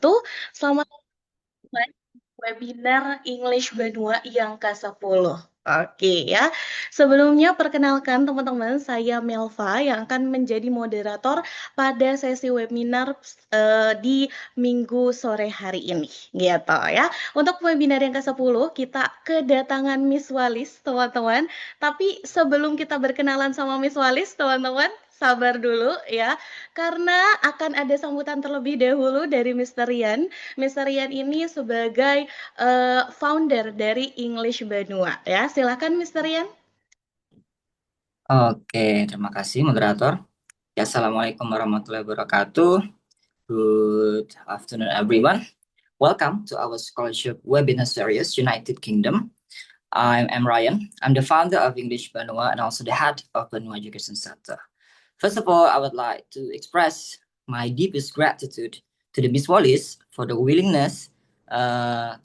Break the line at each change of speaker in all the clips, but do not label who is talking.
wabarakatuh. Selamat datang di webinar English Benua yang ke-10. Oke ya. Sebelumnya perkenalkan teman-teman, saya Melva yang akan menjadi moderator pada sesi webinar di minggu sore hari ini. Gitu ya. Untuk webinar yang ke-10 kita kedatangan Miss Walis, teman-teman. Tapi sebelum kita berkenalan sama Miss Walis, teman-teman, sabar dulu ya. Karena akan ada sambutan terlebih dahulu dari Mr. Rian. Mr. Rian ini sebagai founder dari English Benua ya. Silakan Mr. Rian.
Oke, terima kasih moderator. Ya, Assalamualaikum warahmatullahi wabarakatuh. Good afternoon, everyone. Welcome to our scholarship webinar series, United Kingdom. I'm Ryan. I'm the founder of English Banua and also the head of Banua Education Center. First of all, I would like to express my deepest gratitude to the Miss Wallis for the willingness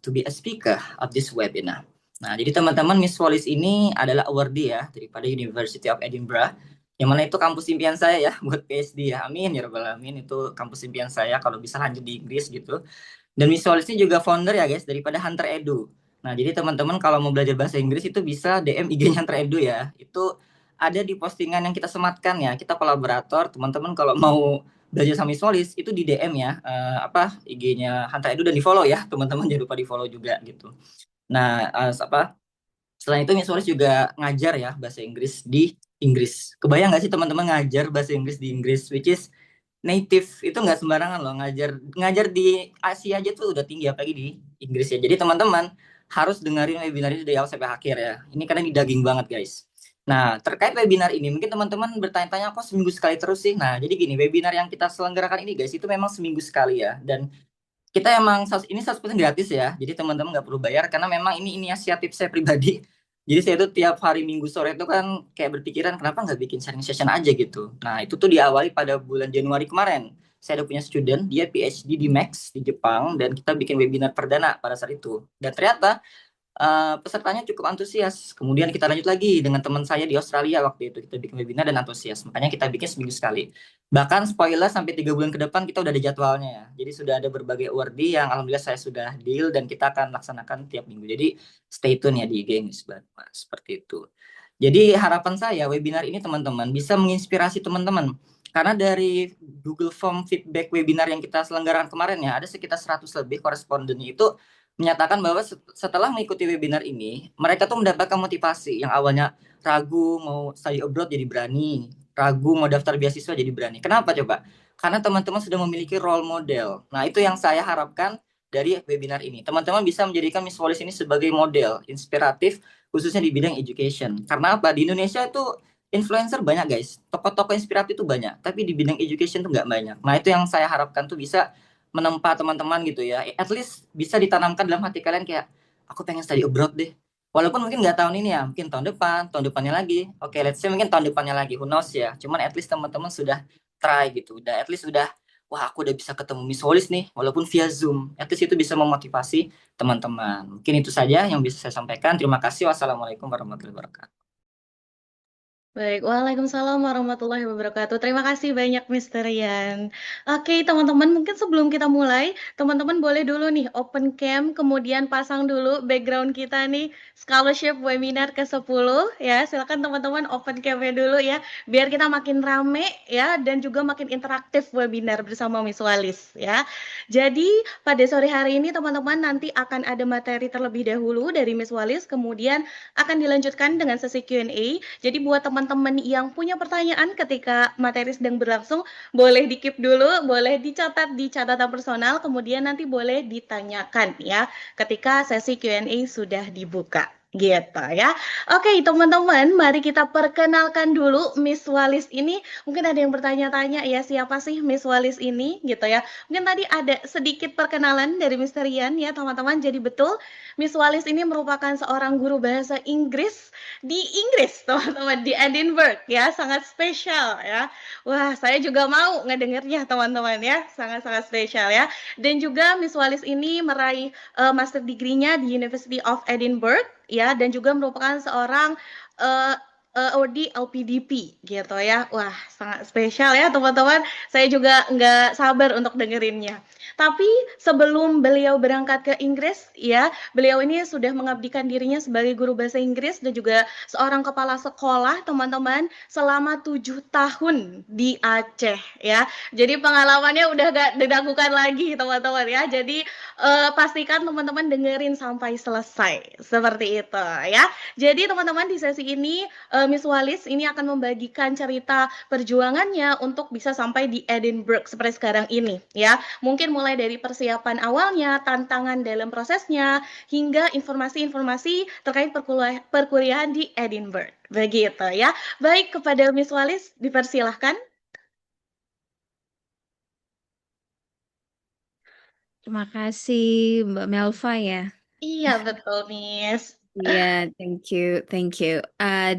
to be a speaker of this webinar. Nah, jadi teman-teman, Miss Wallis ini adalah awardee ya daripada University of Edinburgh, yang mana itu kampus impian saya ya buat PhD ya. Amin ya rabbal alamin, itu kampus impian saya kalau bisa lanjut di Inggris gitu. Dan Miss Wallis ini juga founder ya guys daripada Hunter Edu. Nah, jadi teman-teman kalau mau belajar bahasa Inggris itu bisa DM IG-nya Hunter Edu ya. Itu ada di postingan yang kita sematkan ya. Kita kolaborator, teman-teman kalau mau belajar sama Miss Wallis itu di DM ya. Apa IG-nya Hunter Edu dan di-follow ya. Teman-teman jangan lupa di-follow juga gitu. Nah, apa selain itu Miss Wallis juga ngajar ya bahasa Inggris di Inggris. Kebayang nggak sih teman-teman ngajar bahasa Inggris di Inggris, which is native itu nggak sembarangan loh, ngajar ngajar di Asia aja tuh udah tinggi apalagi di Inggris ya. Jadi teman-teman harus dengerin webinar ini dari awal sampai akhir ya. Ini karena ini daging banget guys. Nah, terkait webinar ini mungkin teman-teman bertanya-tanya kok seminggu sekali terus sih. Nah, jadi gini, webinar yang kita selenggarakan ini guys itu memang seminggu sekali ya, dan kita emang ini 100% gratis ya. Jadi teman-teman nggak perlu bayar karena memang ini inisiatif saya pribadi. Jadi saya tuh tiap hari Minggu sore itu kan kayak berpikiran kenapa nggak bikin sharing session aja gitu. Nah itu tuh diawali pada bulan Januari kemarin. Saya ada punya student, dia PhD di Max di Jepang dan kita bikin webinar perdana pada saat itu. Dan ternyata pesertanya cukup antusias. Kemudian kita lanjut lagi dengan teman saya di Australia waktu itu. Kita bikin webinar dan antusias. Makanya kita bikin seminggu sekali. Bahkan spoiler sampai 3 bulan ke depan kita udah ada jadwalnya ya. Jadi sudah ada berbagai awardee yang alhamdulillah saya sudah deal dan kita akan laksanakan tiap minggu. Jadi stay tune ya di IG News Mas. Seperti itu. Jadi harapan saya webinar ini teman-teman bisa menginspirasi teman-teman. Karena dari Google Form feedback webinar yang kita selenggarakan kemarin ya, ada sekitar 100 lebih korespondennya itu menyatakan bahwa setelah mengikuti webinar ini, mereka tuh mendapatkan motivasi yang awalnya ragu mau study abroad jadi berani, ragu mau daftar beasiswa jadi berani. Kenapa coba? Karena teman-teman sudah memiliki role model. Nah, itu yang saya harapkan dari webinar ini. Teman-teman bisa menjadikan Miss Wallis ini sebagai model inspiratif khususnya di bidang education. Karena apa? Di Indonesia itu influencer banyak guys, tokoh-tokoh inspiratif itu banyak, tapi di bidang education tuh nggak banyak. Nah itu yang saya harapkan tuh bisa menempa teman-teman gitu ya. At least bisa ditanamkan dalam hati kalian kayak aku pengen study abroad deh. Walaupun mungkin nggak tahun ini ya, mungkin tahun depannya lagi. Oke, let's say mungkin tahun depannya lagi, who knows ya. Cuman at least teman-teman sudah try gitu, udah at least udah, wah aku udah bisa ketemu Miss Wallis nih, walaupun via Zoom. At least itu bisa memotivasi teman-teman. Mungkin itu saja yang bisa saya sampaikan. Terima kasih. Wassalamualaikum warahmatullahi wabarakatuh.
Baik, Waalaikumsalam warahmatullahi wabarakatuh. Terima kasih banyak, Mr. Rian. Oke, teman-teman, mungkin sebelum kita mulai, teman-teman boleh dulu nih open cam, kemudian pasang dulu background kita nih, scholarship webinar ke-10 ya. Silakan teman-teman open cam-nya dulu ya, biar kita makin rame ya, dan juga makin interaktif webinar bersama Miss Walis ya. Jadi, pada sore hari ini teman-teman nanti akan ada materi terlebih dahulu dari Miss Walis, kemudian akan dilanjutkan dengan sesi Q&A. Jadi buat teman-teman yang punya pertanyaan ketika materi sedang berlangsung, boleh di-keep dulu, boleh dicatat di catatan personal, kemudian nanti boleh ditanyakan ya ketika sesi Q&A sudah dibuka. Gitu ya. Oke, teman-teman, mari kita perkenalkan dulu Miss Walis ini. Mungkin ada yang bertanya-tanya ya, siapa sih Miss Walis ini gitu ya. Mungkin tadi ada sedikit perkenalan dari Mr. Rian ya, teman-teman. Jadi betul, Miss Walis ini merupakan seorang guru bahasa Inggris di Inggris, teman-teman, di Edinburgh ya, sangat spesial ya. Wah, saya juga mau ngedengernya, teman-teman ya, sangat-sangat spesial ya. Dan juga Miss Walis ini meraih master degree-nya di University of Edinburgh ya, dan juga merupakan seorang uh, Audi LPDP gitu ya. Wah, sangat spesial ya teman-teman. Saya juga nggak sabar untuk dengerinnya. Tapi sebelum beliau berangkat ke Inggris, ya, beliau ini sudah mengabdikan dirinya sebagai guru bahasa Inggris dan juga seorang kepala sekolah, teman-teman, selama 7 tahun di Aceh, ya. Jadi pengalamannya udah gak diragukan lagi, teman-teman ya. Jadi pastikan teman-teman dengerin sampai selesai, seperti itu ya. Jadi teman-teman di sesi ini Miss Walis ini akan membagikan cerita perjuangannya untuk bisa sampai di Edinburgh seperti sekarang ini ya. Mungkin mulai dari persiapan awalnya, tantangan dalam prosesnya, hingga informasi-informasi terkait perkuliahan di Edinburgh. Begitu ya. Baik, kepada Miss Walis dipersilahkan.
Terima kasih Mbak Melva ya.
Iya, betul, Miss.
Iya, thank you, thank you.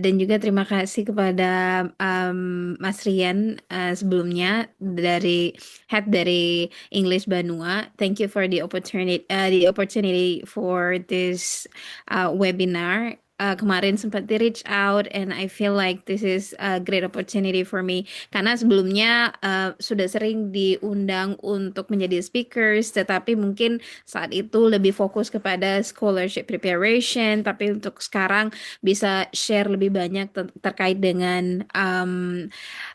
Dan juga terima kasih kepada um, Mas Rian sebelumnya dari head dari English Banua. Thank you for the opportunity for this webinar. Kemarin sempat di reach out and I feel like this is a great opportunity for me karena sebelumnya sudah sering diundang untuk menjadi speakers, tetapi mungkin saat itu lebih fokus kepada scholarship preparation, tapi untuk sekarang bisa share lebih banyak terkait dengan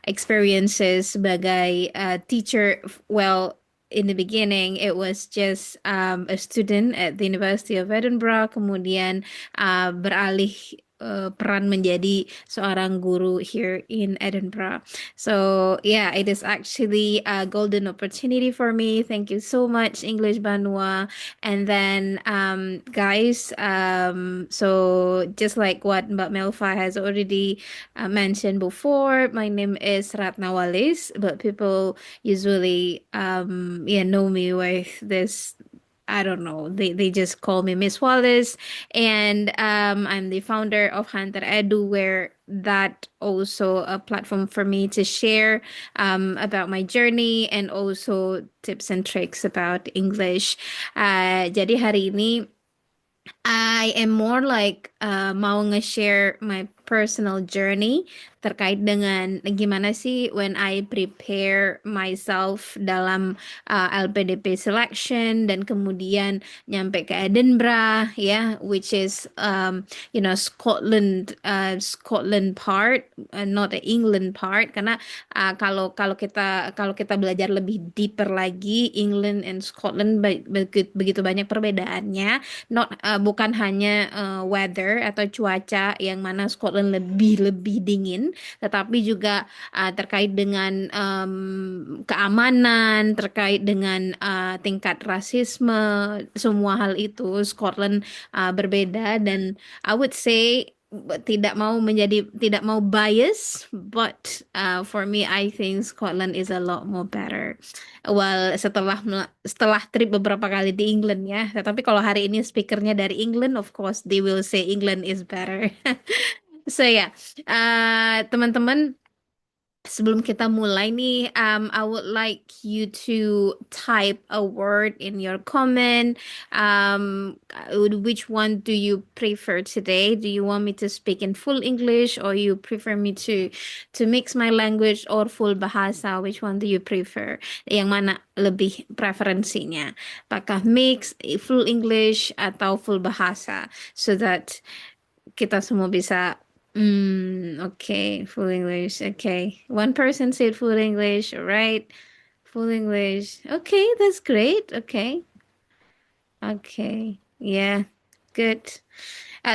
experiences sebagai teacher. Well, in the beginning, it was just a student at the University of Edinburgh, kemudian beralih peran menjadi seorang guru here in Edinburgh. So yeah, it is actually a golden opportunity for me. Thank you so much, English Banua. And then, guys, so just like what Mbak Melva has already mentioned before, my name is Ratna Walis, but people usually, yeah, know me with this. I don't know. They just call me Miss Wallace, and I'm the founder of Hunter Edu, where that also a platform for me to share about my journey and also tips and tricks about English. Jadi hari ini I am more like mau nge-share my personal journey terkait dengan gimana sih when I prepare myself dalam LPDP selection dan kemudian nyampe ke Edinburgh ya, which is Scotland part, not the England part, karena kalau kalau kita belajar lebih deeper lagi England and Scotland begitu banyak perbedaannya, bukan hanya weather atau cuaca yang mana Scotland lebih lebih dingin, tetapi juga terkait dengan keamanan, terkait dengan tingkat rasisme, semua hal itu Scotland berbeda. Dan I would say tidak mau bias, but for me I think Scotland is a lot more better. Well, setelah trip beberapa kali di England ya. Tetapi kalau hari ini speakernya dari England, of course they will say England is better. So ya, teman-teman, sebelum kita mulai nih, I would like you to type a word in your comment. Which one do you prefer today? Do you want me to speak in full English, or you prefer me to mix my language or full bahasa? Which one do you prefer? Yang mana lebih preferensinya? Apakah mix, full English, atau full bahasa? So that kita semua bisa. Okay, full English. Okay. One person said full English, all right? Full English. Okay, that's great. Okay. Okay. Yeah. Good.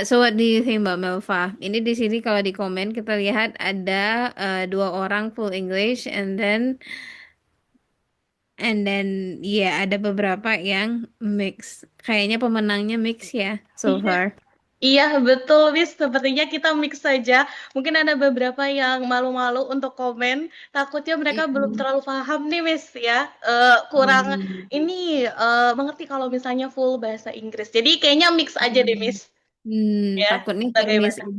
So what do you think Mbak Melva? Ini di sini kalau di komen kita lihat ada dua orang full English, and then ya ada beberapa yang mix. Kayaknya pemenangnya mix ya so
Iya,
far.
iya, betul, Miss. Sepertinya kita mix saja. Mungkin ada beberapa yang malu-malu untuk komen. Takutnya mereka belum
Mm,
terlalu paham nih, Miss, ya. Kurang
mm,
ini mengerti kalau misalnya full bahasa Inggris. Jadi kayaknya mix aja deh, Miss. Ya,
Takutnya
bagaimana?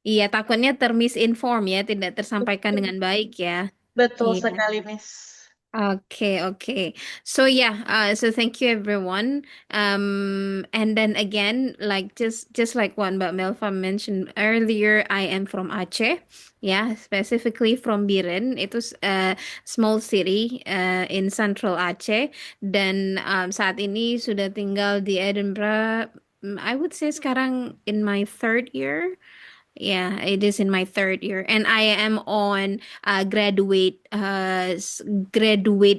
iya, takutnya termisinform ya, tidak tersampaikan dengan baik ya.
Betul
Iya.
sekali, Miss.
Okay. So yeah, so thank you everyone. And then again, like just like what Mbak Melva mentioned earlier, I am from Aceh. Yeah, specifically from Biren. A small city in Central Aceh. Dan saat ini sudah tinggal di Edinburgh. I would say sekarang in my third year. Yeah, it is in my third year, and I am on graduate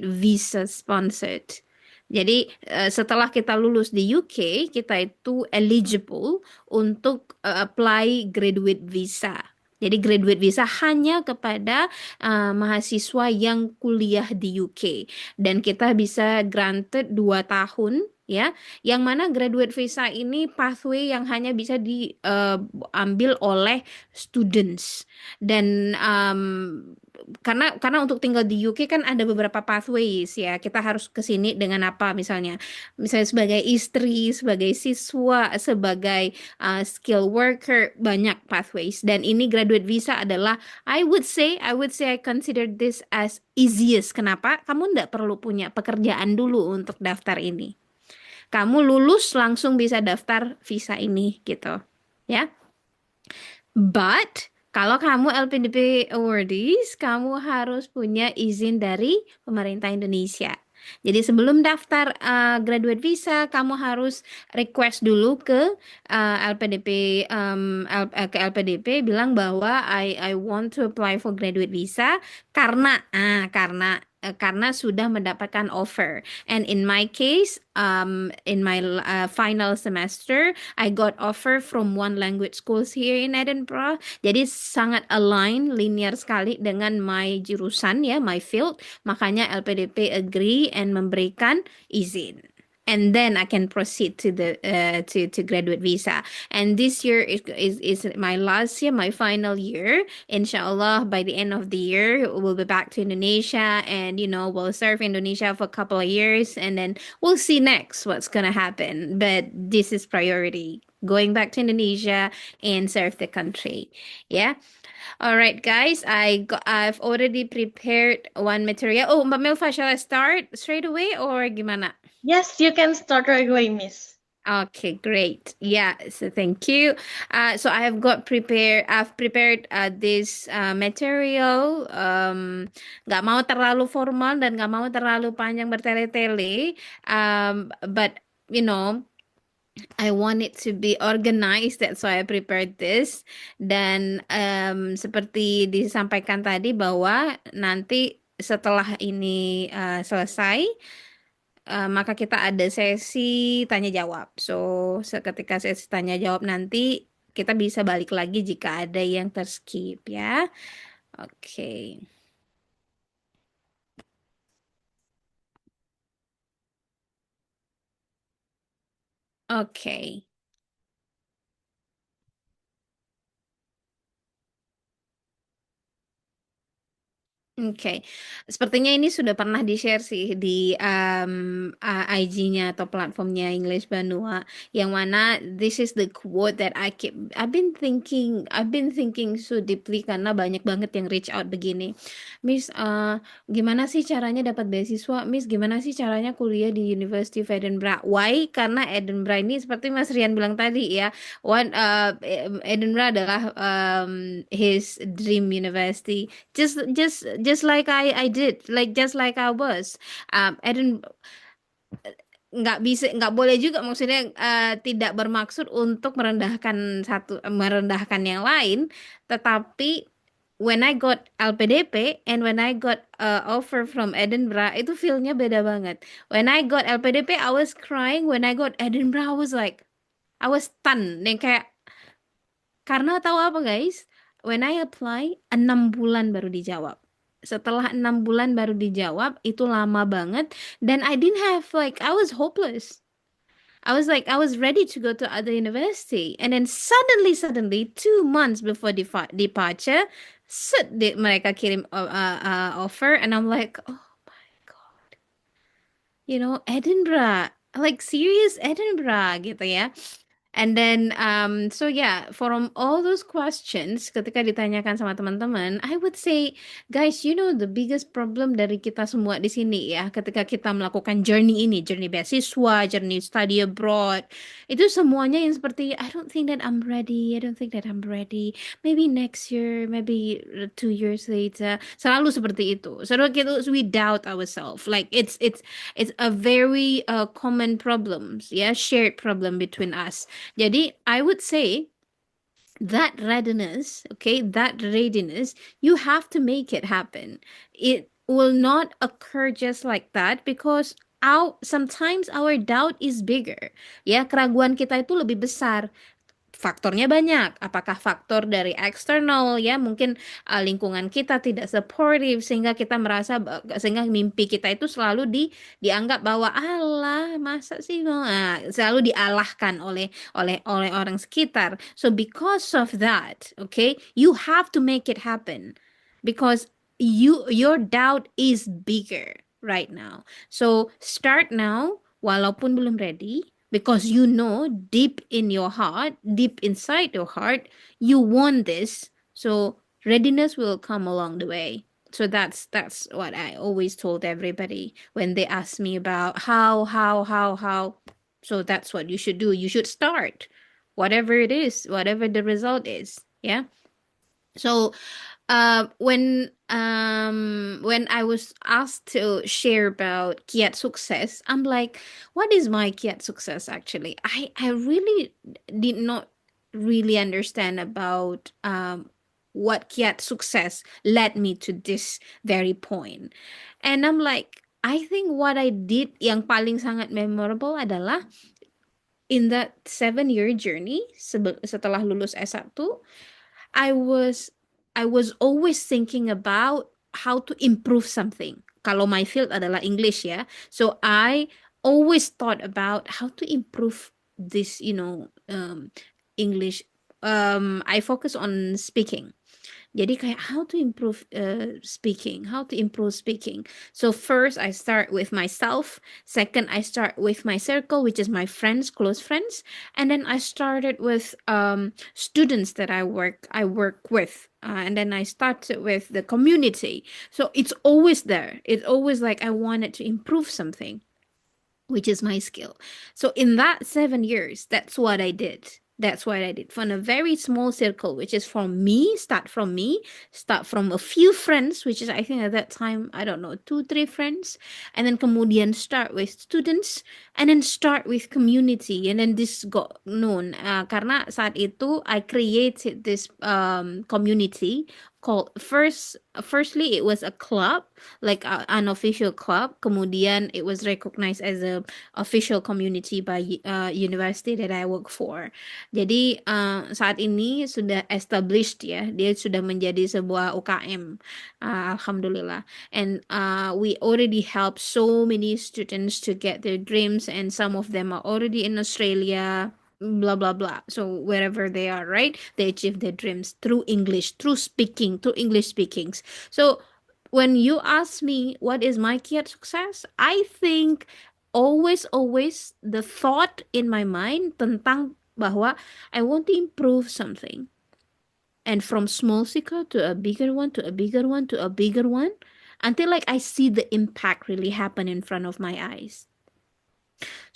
visa sponsored. Jadi setelah kita lulus di UK, kita itu eligible untuk apply graduate visa. Jadi graduate visa hanya kepada mahasiswa yang kuliah di UK, dan kita bisa granted 2 tahun ya, yang mana graduate visa ini pathway yang hanya bisa diambil oleh students. Dan karena untuk tinggal di UK kan ada beberapa pathways ya. Kita harus ke sini dengan apa misalnya? Misalnya sebagai istri, sebagai siswa, sebagai skill worker, banyak pathways. Dan ini graduate visa adalah I consider this as easiest. Kenapa? Kamu nggak perlu punya pekerjaan dulu untuk daftar ini. Kamu lulus langsung bisa daftar visa ini gitu. Ya. But kalau kamu LPDP awardees, kamu harus punya izin dari pemerintah Indonesia. Jadi sebelum daftar graduate visa, kamu harus request dulu ke LPDP ke LPDP bilang bahwa I want to apply for graduate visa karena sudah mendapatkan offer. And in my case, in my final semester, I got offer from one language schools here in Edinburgh. Jadi sangat align, linear sekali dengan my jurusan ya, my field. Makanya LPDP agree and memberikan izin. And then I can proceed to the to graduate visa. And this year is my last year, my final year. Inshallah, by the end of the year, we'll be back to Indonesia, and we'll serve Indonesia for a couple of years, and then we'll see next what's gonna happen. But this is priority. Going back to Indonesia and serve the country. Yeah. All right, guys. I've already prepared one material. Oh, Mbak Milva, shall I start straight away or gimana?
Yes, you can start right away, Miss.
Okay, great. Yeah, so thank you. So I've prepared this material. Nggak mau terlalu formal dan nggak mau terlalu panjang bertele-tele. But I want it to be organized. That's why I prepared this. Dan seperti disampaikan tadi bahwa nanti setelah ini selesai, maka kita ada sesi tanya jawab. So, seketika sesi tanya jawab nanti kita bisa balik lagi jika ada yang terskip ya. Oke. Oke. Oke, sepertinya ini sudah pernah di-share sih di IG-nya atau platformnya English Banua, yang mana this is the quote that I've been thinking so deeply karena banyak banget yang reach out begini, Miss, gimana sih caranya dapat beasiswa? Miss, gimana sih caranya kuliah di University of Edinburgh? Why? Karena Edinburgh ini seperti Mas Rian bilang tadi ya, Edinburgh adalah his dream university. Just like I did, like just like I was. Eden nggak boleh juga, maksudnya tidak bermaksud untuk merendahkan yang lain, tetapi when I got LPDP and when I got offer from Edinburgh, itu feel-nya beda banget. When I got LPDP I was crying, when I got Edinburgh I was stunned, yang kayak, karena tahu apa guys? When I apply, 6 bulan baru dijawab. Setelah 6 bulan baru dijawab, itu lama banget. Dan I didn't have, like, I was hopeless. I was ready to go to other university. And then suddenly, 2 months before departure, mereka kirim offer. And I'm like, oh my God. Edinburgh. Like, serious Edinburgh gitu ya. And then, so yeah, from all those questions, ketika ditanyakan sama teman-teman, I would say, guys, the biggest problem dari kita semua di sini ya, ketika kita melakukan journey ini, journey beasiswa, journey study abroad, itu semuanya yang seperti, I don't think that I'm ready, I don't think that I'm ready, maybe next year, maybe 2 years later, selalu seperti itu. Selalu we doubt ourselves, like it's a very common problems, yeah, shared problem between us. Jadi, I would say that readiness, okay, you have to make it happen. It will not occur just like that because sometimes our doubt is bigger. Ya, keraguan kita itu lebih besar. Faktornya banyak. Apakah faktor dari eksternal ya, mungkin lingkungan kita tidak supportive sehingga kita merasa sehingga mimpi kita itu selalu dianggap bahwa alah masa sih selalu dialahkan oleh orang sekitar. So because of that, okay, you have to make it happen because your doubt is bigger right now. So start now walaupun belum ready because deep in your heart, deep inside your heart, you want this. So readiness will come along the way. So that's what I always told everybody when they ask me about how. So that's what you should do. You should start, whatever it is, whatever the result is. Yeah. So when I was asked to share about kiat sukses, I'm like, what is my kiat sukses actually? I really did not really understand about what kiat sukses led me to this very point. And I'm like, I think what I did yang paling sangat memorable adalah in that 7-year journey setelah lulus S1, I was always thinking about how to improve something. Kalau my field adalah English ya. So I always thought about how to improve this, English. I focus on speaking. Jadi kayak how to improve speaking. So first I start with myself. Second, I start with my circle, which is my friends, close friends. And then I started with students that I work with. And then I started with the community. So it's always there. It's always like I wanted to improve something, which is my skill. So in that 7 years, that's what I did. From a very small circle, which is start from a few friends, which is I think at that time, I don't know, 2-3 friends. And then kemudian start with students and then start with community. And then this got known. Karena saat itu I created this community called firstly it was a club, like an official club. Kemudian it was recognized as a official community by university that I work for. Jadi saat ini sudah established ya, dia sudah menjadi sebuah UKM, alhamdulillah. And we already help so many students to get their dreams, and some of them are already in Australia, blah blah blah. So wherever they are, right, they achieve their dreams through English, through English speakings. So when you ask me what is my kiat success, I think always the thought in my mind tentang bahwa I want to improve something, and from small circle to a bigger one, to a bigger one, to a bigger one, until like I see the impact really happen in front of my eyes.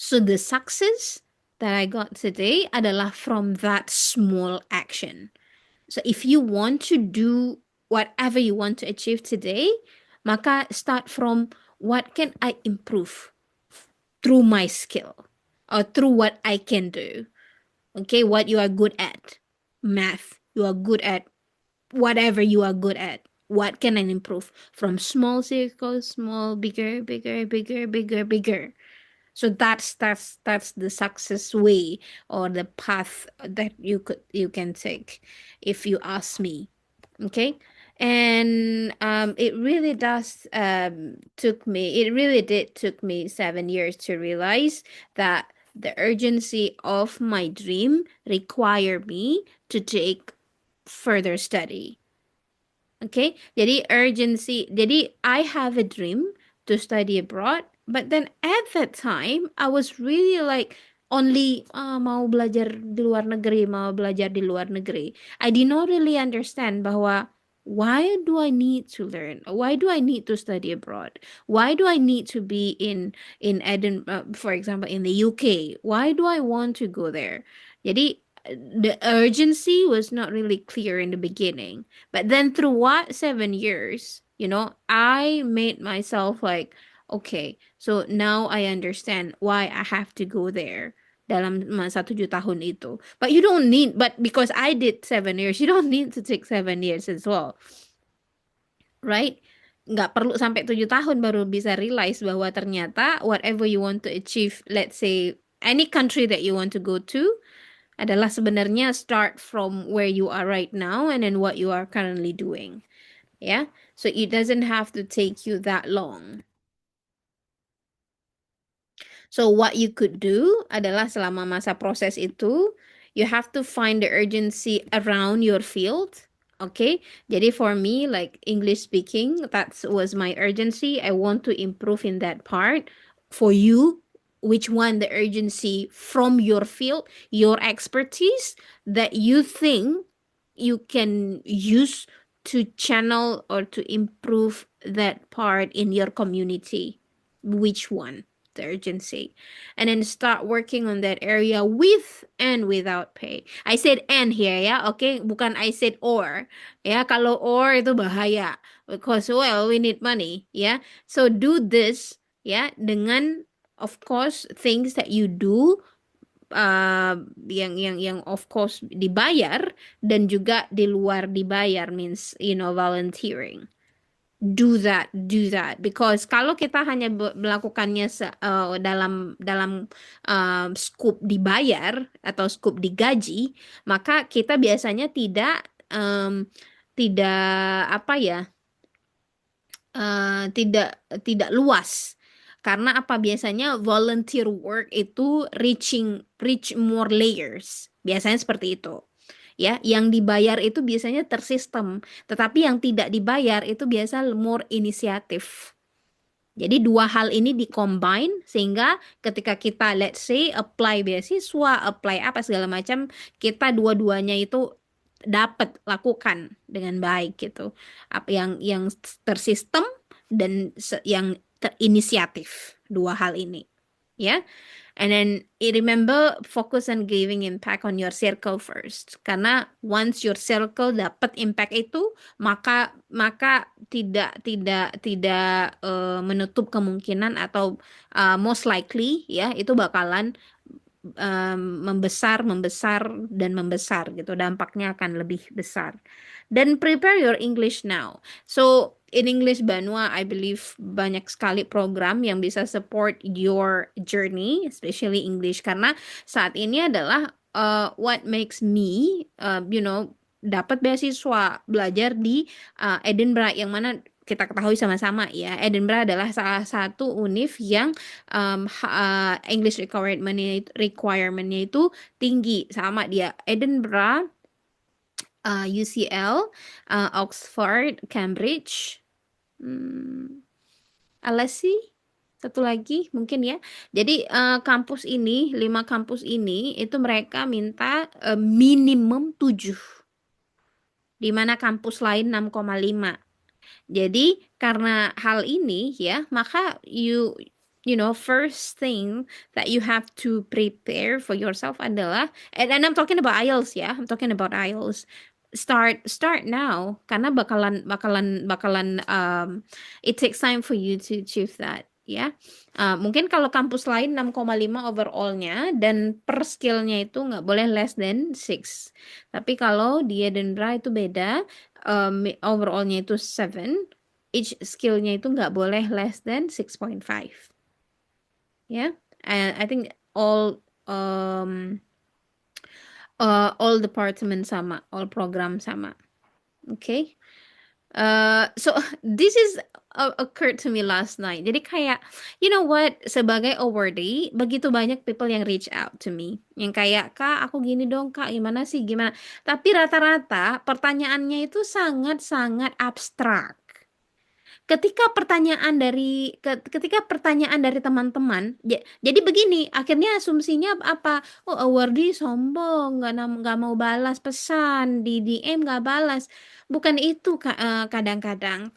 So the success that I got today adalah from that small action. So if you want to do whatever you want to achieve today, maka start from what can I improve through my skill or through what I can do. Okay, what you are good at. Math, you are good at whatever you are good at. What can I improve? From small circles, small, bigger, bigger, bigger, bigger, bigger. So that's the success way or the path that you can take, if you ask me. Okay. And it really took me 7 years to realize that the urgency of my dream require me to take further study. Okay, jadi I have a dream to study abroad, but then at that time I was really like only mau belajar di luar negeri, mau belajar di luar negeri. I did not really understand bahwa why do I need to learn? Why do I need to study abroad? Why do I need to be in Edinburgh, for example, in the UK? Why do I want to go there? Jadi the urgency was not really clear in the beginning. But then through what 7 years, I made myself like, okay, so now I understand why I have to go there dalam masa 7 tahun itu. But because I did 7 years, you don't need to take 7 years as well, right? Nggak perlu sampai 7 tahun baru bisa realize bahwa ternyata whatever you want to achieve, let's say any country that you want to go to, adalah sebenarnya start from where you are right now and then what you are currently doing. Yeah, so it doesn't have to take you that long. So what you could do adalah selama masa proses itu, you have to find the urgency around your field. Okay, jadi for me, like English speaking, that was my urgency. I want to improve in that part. For you, which one the urgency from your field, your expertise that you think you can use to channel or to improve that part in your community? Which one? The urgency, and then start working on that area with and without pay. I said and here ya, okay, bukan I said or. Ya, kalau or itu bahaya because well we need money, ya. So do this ya dengan of course things that you do yang of course dibayar dan juga di luar dibayar means volunteering. Do that because kalau kita hanya melakukannya dalam scoop dibayar atau scoop digaji, maka kita biasanya tidak apa ya, tidak luas. Karena apa, biasanya volunteer work itu reach more layers. Biasanya seperti itu. Ya, yang dibayar itu biasanya tersistem, tetapi yang tidak dibayar itu biasa more inisiatif. Jadi dua hal ini di-combine sehingga ketika kita let's say apply beasiswa, apply apa segala macam, kita dua-duanya itu dapat lakukan dengan baik gitu. Apa yang tersistem dan yang terinisiatif, dua hal ini. Ya. And then remember focus on giving impact on your circle first. Karena once your circle dapat impact itu, maka tidak menutup kemungkinan atau most likely ya itu bakalan membesar dan membesar gitu. Dampaknya akan lebih besar. Dan prepare your English now. So in English Banua, I believe banyak sekali program yang bisa support your journey, especially English. Karena saat ini adalah what makes me, dapat beasiswa belajar di Edinburgh, yang mana kita ketahui sama-sama ya, Edinburgh adalah salah satu univ yang English requirementnya itu tinggi, sama dia Edinburgh, UCL, Oxford, Cambridge, LSE, satu lagi mungkin ya. Jadi 5 kampus ini itu mereka minta minimum 7. Di mana kampus lain 6,5. Jadi karena hal ini ya, maka first thing that you have to prepare for yourself adalah, and I'm talking about IELTS ya, I'm talking about IELTS. Start now karena bakalan it takes time for you to achieve that ya. Mungkin kalau kampus lain 6,5 overallnya dan per skillnya itu nggak boleh less than 6. Tapi kalau di Edinburgh itu beda, overallnya itu 7, each skillnya itu nggak boleh less than 6.5 ya. And I think all department sama, all program sama. Okay. So this is occurred to me last night. Jadi kayak, you know what, sebagai awardee, begitu banyak people yang reach out to me. Yang kayak, Kak, aku gini dong, Kak, gimana sih, gimana. Tapi rata-rata pertanyaannya itu sangat-sangat abstrak. ketika pertanyaan dari teman-teman, jadi begini, akhirnya asumsinya apa? Oh, awardee sombong, nggak mau balas pesan di DM, nggak balas. Bukan itu, kadang-kadang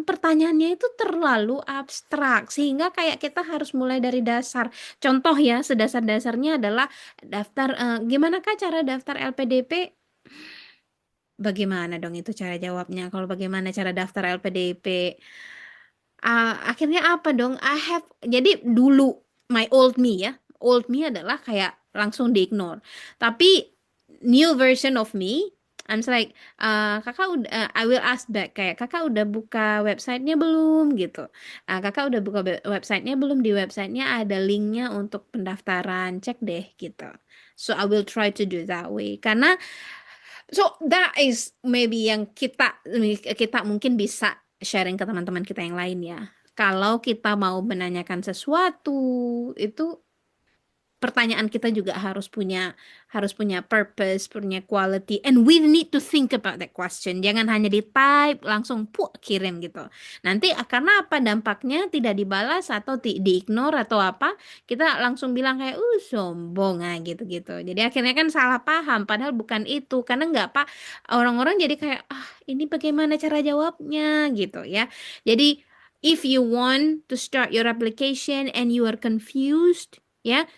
pertanyaannya itu terlalu abstrak sehingga kayak kita harus mulai dari dasar. Contoh ya, sedasar-dasarnya adalah gimana Kak cara daftar LPDP? Bagaimana dong itu cara jawabnya? Kalau bagaimana cara daftar LPDP? Akhirnya apa dong? Jadi dulu old me adalah kayak langsung di-ignore. Tapi new version of me, I'm like, I will ask back kayak kakak udah buka websitenya belum gitu. Kakak udah buka websitenya belum? Di websitenya ada linknya untuk pendaftaran, cek deh gitu. So I will try to do that way. Karena so that is maybe yang kita mungkin bisa sharing ke teman-teman kita yang lain ya. Kalau kita mau menanyakan sesuatu, itu pertanyaan kita juga harus punya purpose, punya quality, and we need to think about that question. Jangan hanya di type langsung kirim gitu. Nanti karena apa dampaknya tidak dibalas atau di-ignore atau apa, kita langsung bilang kayak sombong gitu-gitu. Jadi akhirnya kan salah paham padahal bukan itu. Karena nggak orang-orang jadi kayak ini bagaimana cara jawabnya gitu ya. Jadi if you want to start your application and you are confused,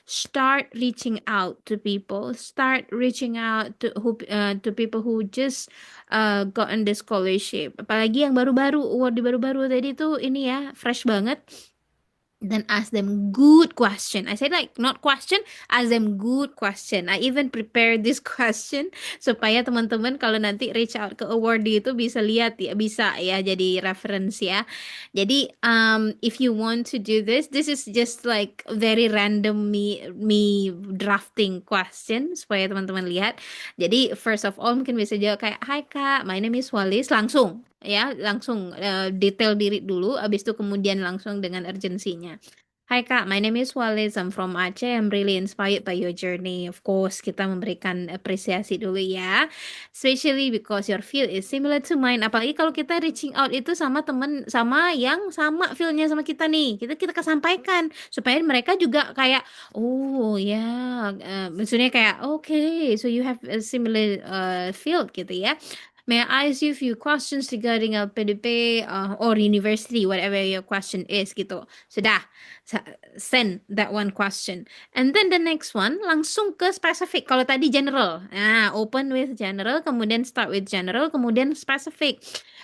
start reaching out to people. Start reaching out to people who just gotten the scholarship. Apalagi yang baru-baru, award baru-baru tadi tuh ini ya, fresh banget. Then ask them good question. I said like not question, ask them good question. I even prepare this question supaya teman-teman kalau nanti reach out ke awardee itu bisa lihat ya, bisa ya jadi reference ya. Jadi if you want to do this is just like very random me drafting question supaya teman-teman lihat. Jadi first of all mungkin bisa jawab kayak hi Kak, my name is Walis, langsung detail diri dulu, abis itu kemudian langsung dengan urgensinya. Hai Kak, my name is Walis, I'm from Aceh, I'm really inspired by your journey. Of course, kita memberikan apresiasi dulu ya. Especially because your field is similar to mine. Apalagi kalau kita reaching out itu sama temen, sama yang sama fieldnya sama kita nih. Kita kesampaikan. Supaya mereka juga kayak, oh ya, maksudnya kayak, okay, so you have a similar field gitu ya. May I ask you a few questions regarding LPDP or university, whatever your question is gitu. Sudah, send that one question. And then the next one, langsung ke specific. Kalau tadi general, open with general, kemudian start with general, kemudian specific.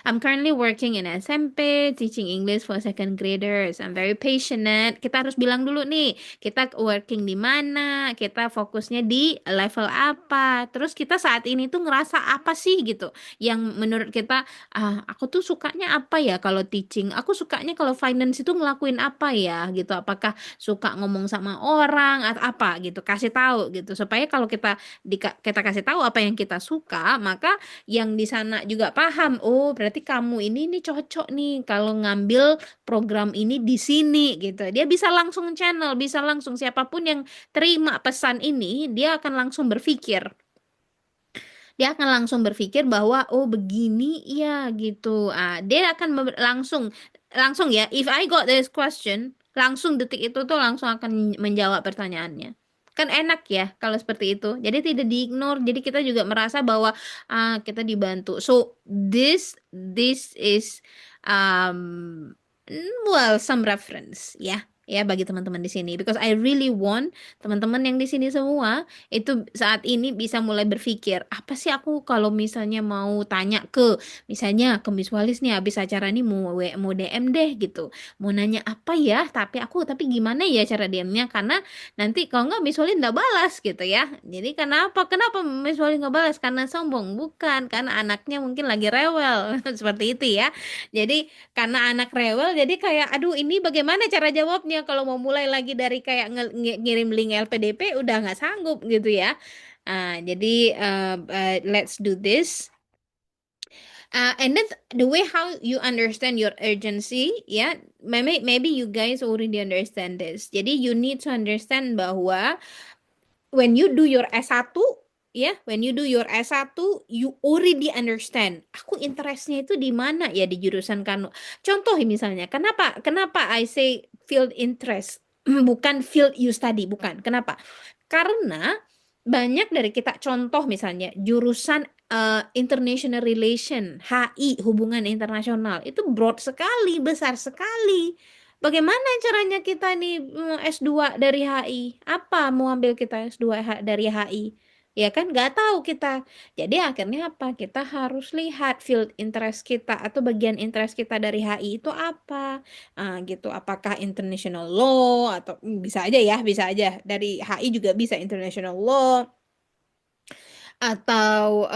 I'm currently working in SMP, teaching English for second graders. I'm very passionate. Kita harus bilang dulu nih, kita working di mana, kita fokusnya di level apa, terus kita saat ini tuh ngerasa apa sih gitu yang menurut kita aku tuh sukanya apa ya kalau teaching, aku sukanya kalau finance itu ngelakuin apa ya gitu, apakah suka ngomong sama orang atau apa gitu, kasih tahu gitu supaya kalau kita kasih tahu apa yang kita suka, maka yang di sana juga paham, oh berarti kamu ini cocok nih kalau ngambil program ini di sini gitu. Dia bisa langsung channel, bisa langsung siapapun yang terima pesan ini, dia akan langsung berpikir. Dia akan langsung berpikir bahwa oh begini ya gitu. Dia akan langsung ya. If I got this question, langsung detik itu tuh langsung akan menjawab pertanyaannya. Kan enak ya kalau seperti itu. Jadi tidak diignore. Jadi kita juga merasa bahwa kita dibantu. So this is some reference ya bagi teman-teman di sini, because I really want teman-teman yang di sini semua itu saat ini bisa mulai berpikir, apa sih aku kalau misalnya mau tanya ke misalnya ke Miss Walis nih habis acara ini mau DM deh gitu, mau nanya apa ya, tapi gimana ya cara DM-nya, karena nanti kalau nggak Miss Walis nggak balas gitu ya. Jadi kenapa Miss Walis nggak balas? Karena sombong? Bukan, karena anaknya mungkin lagi rewel seperti itu ya. Jadi karena anak rewel jadi kayak aduh ini bagaimana cara jawabnya kalau mau mulai lagi dari kayak ngirim link LPDP udah nggak sanggup gitu ya. Jadi let's do this. And then the way how you understand your urgency, maybe you guys already understand this. Jadi you need to understand bahwa when you do your S1, ya, when you do your S1, you already understand. Aku interestnya itu di mana ya di jurusan Kano. Contoh misalnya, kenapa I say field interest, bukan field you study, bukan. Kenapa? Karena banyak dari kita contoh misalnya jurusan international relation, HI, hubungan internasional, itu broad sekali, besar sekali. Bagaimana caranya kita nih S2 dari HI? Apa mau ambil kita S2 dari HI? Ya kan nggak tahu kita. Jadi akhirnya apa? Kita harus lihat field interest kita atau bagian interest kita dari HI itu apa. Gitu. Apakah international law atau bisa aja ya, bisa aja. Dari HI juga bisa international law atau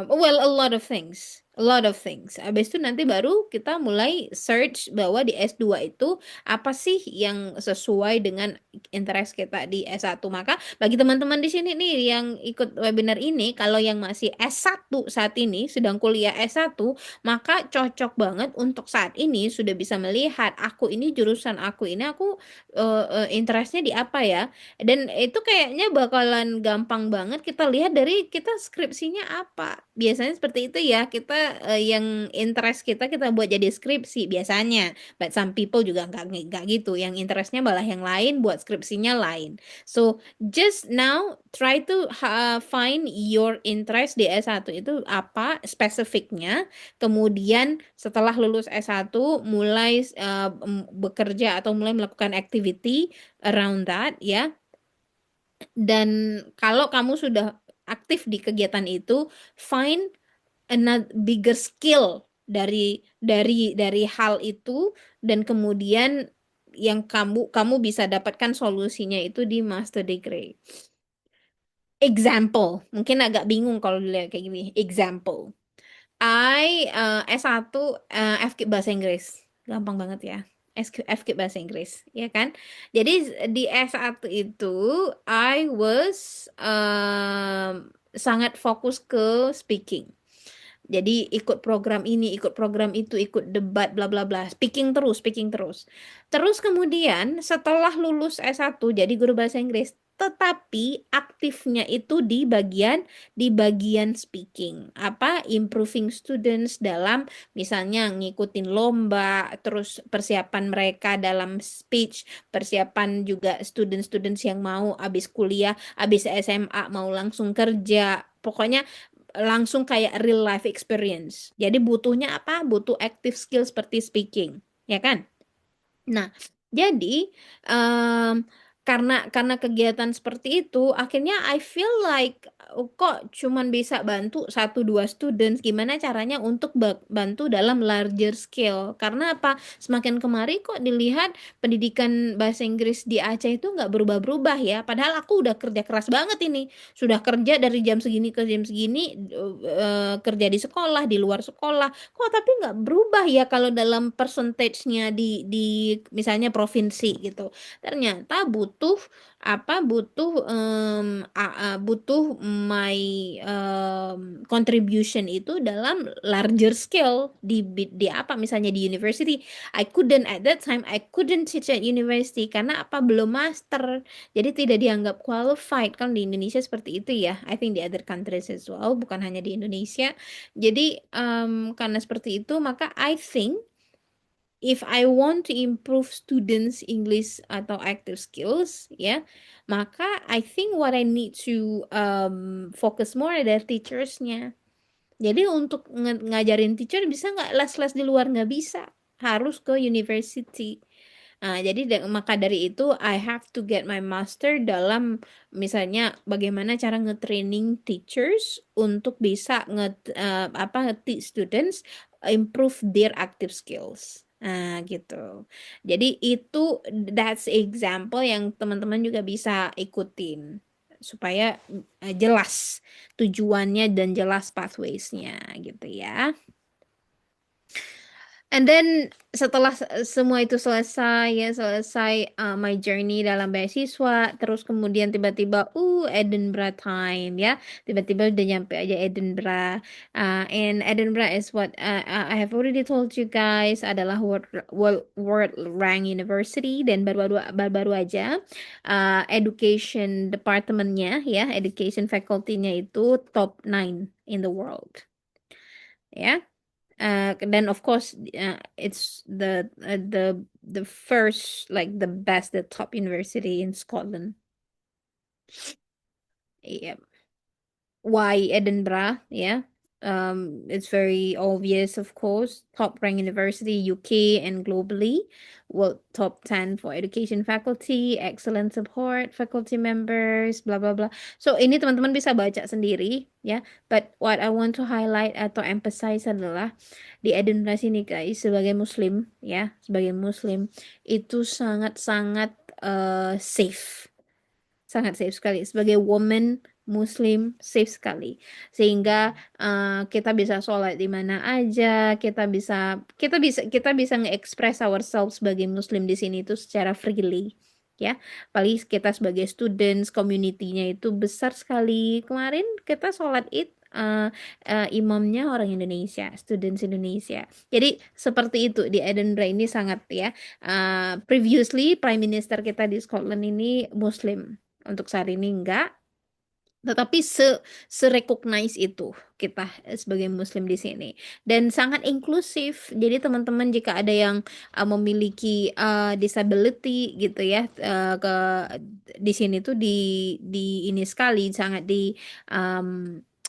well, a lot of things, a lot of things. Habis itu nanti baru kita mulai search bahwa di S2 itu apa sih yang sesuai dengan interest kita di S1. Maka bagi teman-teman di sini nih yang ikut webinar ini, kalau yang masih S1 saat ini sedang kuliah S1, maka cocok banget untuk saat ini sudah bisa melihat aku ini jurusan aku ini aku interestnya di apa ya. Dan itu kayaknya bakalan gampang banget kita lihat dari kita skripsinya apa. Biasanya seperti itu ya, kita yang interest kita buat jadi skripsi biasanya. But some people juga nggak gitu. Yang interestnya malah yang lain, buat skripsinya lain. So just now try to find your interest di S1 itu apa spesifiknya. Kemudian setelah lulus S1 mulai bekerja atau mulai melakukan activity around that ya. Dan kalau kamu sudah aktif di kegiatan itu, find another bigger skill dari hal itu dan kemudian yang kamu bisa dapatkan solusinya itu di master degree. Example, mungkin agak bingung kalau dilihat kayak gini. Example. S1 FK bahasa Inggris. Gampang banget ya. FK bahasa Inggris, ya kan? Jadi di S1 itu I was sangat fokus ke speaking. Jadi ikut program ini, ikut program itu, ikut debat, bla bla bla. Speaking terus, speaking terus. Terus kemudian setelah lulus S1 jadi guru bahasa Inggris, tetapi aktifnya itu di bagian speaking. Apa? Improving students dalam misalnya ngikutin lomba, terus persiapan mereka dalam speech, persiapan juga student-students yang mau habis kuliah, habis SMA mau langsung kerja. Pokoknya langsung kayak real life experience. Jadi butuhnya apa? Butuh active skill seperti speaking, ya kan? Nah, jadi karena kegiatan seperti itu, akhirnya I feel like kok cuman bisa bantu 1-2 students. Gimana caranya untuk bantu dalam larger scale? Karena apa? Semakin kemari kok dilihat pendidikan bahasa Inggris di Aceh itu nggak berubah-berubah ya. Padahal aku udah kerja keras banget ini. Sudah kerja dari jam segini ke jam segini, kerja di sekolah, di luar sekolah. Kok tapi nggak berubah ya kalau dalam percentage-nya di misalnya provinsi gitu. Ternyata butuh apa? Butuh my contribution itu dalam larger scale di apa? Misalnya di university. At that time I couldn't teach at university karena apa? Belum master. Jadi tidak dianggap qualified kan di Indonesia seperti itu ya. I think di other countries as well, bukan hanya di Indonesia. Jadi karena seperti itu maka I think if I want to improve students English atau active skills ya, maka I think what I need to focus more adalah teachers-nya. Jadi untuk ngajarin teacher bisa nggak les-les di luar? Nggak bisa, harus ke university. Nah, jadi maka dari itu I have to get my master dalam misalnya bagaimana cara nge-training teachers untuk bisa teach students improve their active skills. Nah, gitu. Jadi itu that's example yang teman-teman juga bisa ikutin supaya jelas tujuannya dan jelas pathways-nya gitu ya. And then setelah semua itu selesai ya selesai my journey dalam beasiswa terus kemudian tiba-tiba Edinburgh time ya tiba-tiba udah nyampe aja Edinburgh. And Edinburgh is what I have already told you guys adalah world rank university dan baru aja education departmentnya ya education faculty-nya itu top 9 in the world ya. Then of course it's the first like the best the top university in Scotland. Yeah. Why Edinburgh? Yeah. It's very obvious, of course. Top ranked university, UK and globally. World top 10 for education faculty, excellent support, faculty members, blah blah blah. So ini teman-teman bisa baca sendiri, ya. But what I want to highlight atau emphasize adalah di Edinburgh sini guys, sebagai Muslim, ya, sebagai Muslim itu sangat-sangat safe. Sangat safe sekali. Sebagai woman Muslim safe sekali. Sehingga kita bisa sholat di mana aja, kita bisa nge-express ourselves sebagai Muslim di sini itu secara freely. Ya, apalagi kita sebagai students, community-nya itu besar sekali. Kemarin kita sholat Id imamnya orang Indonesia, students Indonesia. Jadi seperti itu di Edinburgh ini sangat ya. Previously Prime Minister kita di Scotland ini Muslim. Untuk saat ini enggak, tetapi se-recognize itu kita sebagai Muslim di sini dan sangat inklusif. Jadi teman-teman jika ada yang memiliki disability gitu ya ke di sini tuh di ini sekali sangat di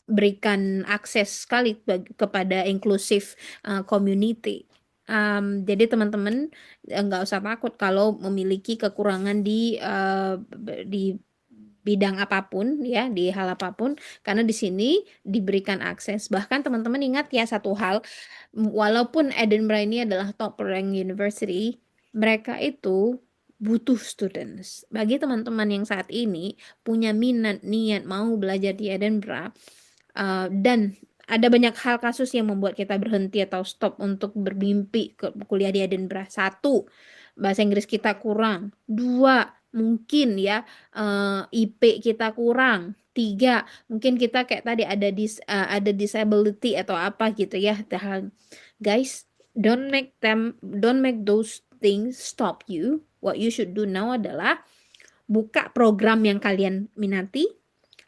berikan akses sekali kepada inklusif community. Jadi teman-teman nggak usah takut kalau memiliki kekurangan di bidang apapun ya di hal apapun karena di sini diberikan akses. Bahkan teman-teman ingat ya satu hal, walaupun Edinburgh ini adalah top rank university, mereka itu butuh students. Bagi teman-teman yang saat ini punya minat niat mau belajar di Edinburgh dan ada banyak hal kasus yang membuat kita berhenti atau stop untuk bermimpi ke kuliah di Edinburgh. Satu, bahasa Inggris kita kurang. Dua, mungkin ya IP kita kurang. Tiga, mungkin kita kayak tadi ada disability atau apa gitu ya. Guys, don't make those things stop you. What you should do now adalah buka program yang kalian minati,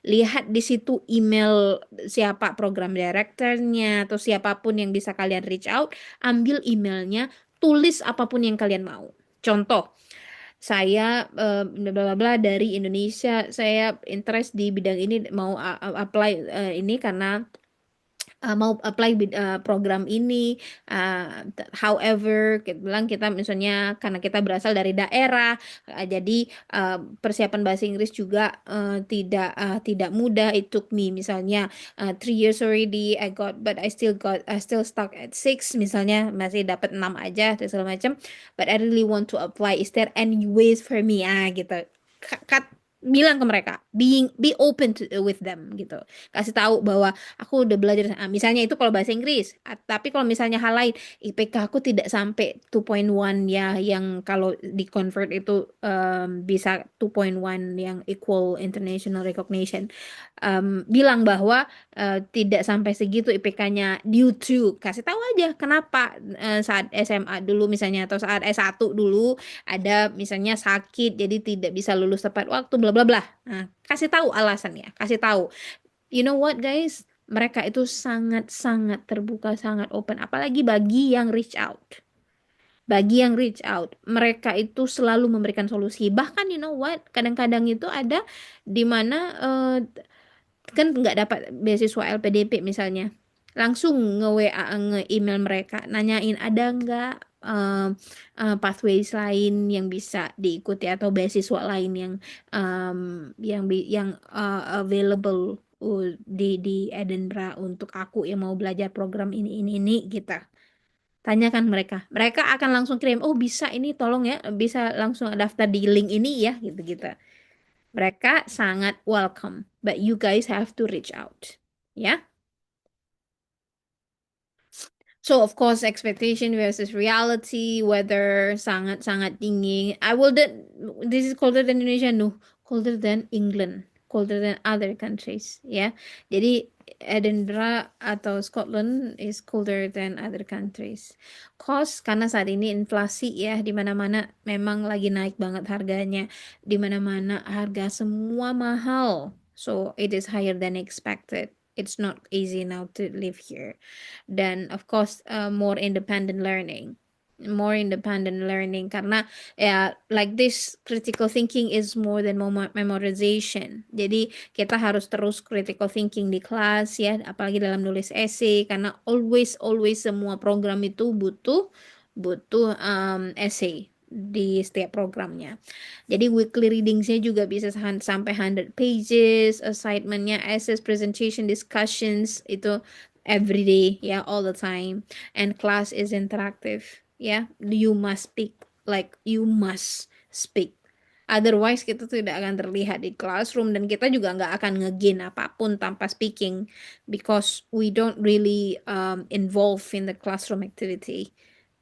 lihat di situ email siapa program directornya atau siapapun yang bisa kalian reach out, ambil emailnya, tulis apapun yang kalian mau. Contoh, saya bla bla bla dari Indonesia, saya interest di bidang ini, mau apply ini karena mau apply program ini. However, kita misalnya karena kita berasal dari daerah, jadi persiapan bahasa Inggris juga tidak mudah. It took me misalnya 3 years already but I still stuck at 6 misalnya, masih dapat 6 aja dan segala macam. But I really want to apply. Is there any ways for me? Gitu. Bilang ke mereka, be open with them gitu. Kasih tahu bahwa aku udah belajar misalnya itu kalau bahasa Inggris. Tapi kalau misalnya hal lain, IPK aku tidak sampai 2.1 ya, yang kalau di convert itu bisa 2.1 yang equal international recognition. Bilang bahwa tidak sampai segitu IPK-nya due to, kasih tahu aja kenapa saat SMA dulu misalnya atau saat S1 dulu ada misalnya sakit jadi tidak bisa lulus tepat waktu bla bla bla. Nah, kasih tahu alasannya, kasih tahu. You know what guys? Mereka itu sangat-sangat terbuka, sangat open, apalagi bagi yang reach out. Bagi yang reach out, mereka itu selalu memberikan solusi. Bahkan you know what? Kadang-kadang itu ada di mana kan nggak dapat beasiswa LPDP misalnya. Langsung nge-WA, nge-email mereka, nanyain ada nggak pathways lain yang bisa diikuti atau beasiswa lain yang available di Edinburgh untuk aku yang mau belajar program ini gitu. Tanyakan mereka. Mereka akan langsung kirim, oh bisa ini tolong ya, bisa langsung daftar di link ini ya gitu. Mereka sangat welcome, but you guys have to reach out. Ya. So of course expectation versus reality, whether sangat-sangat tinggi. This is colder than Indonesia, no, colder than England, colder than other countries, ya. Jadi Edinburgh atau Scotland is colder than other countries. Cost karena saat ini inflasi ya, di mana-mana memang lagi naik banget harganya, di mana-mana harga semua mahal. So it is higher than expected. It's not easy now to live here. Dan of course more independent learning karena ya like this critical thinking is more than memorization. Jadi kita harus terus critical thinking di kelas ya, apalagi dalam nulis essay karena always semua program itu butuh butuh essay di setiap programnya. Jadi weekly readingsnya juga bisa sampai 100 pages, assignmentnya, essays, presentation, discussions itu every day, yeah, all the time. And class is interactive, yeah. You must speak. Otherwise kita tidak akan terlihat di classroom dan kita juga nggak akan nge-gain apapun tanpa speaking because we don't really involve in the classroom activity.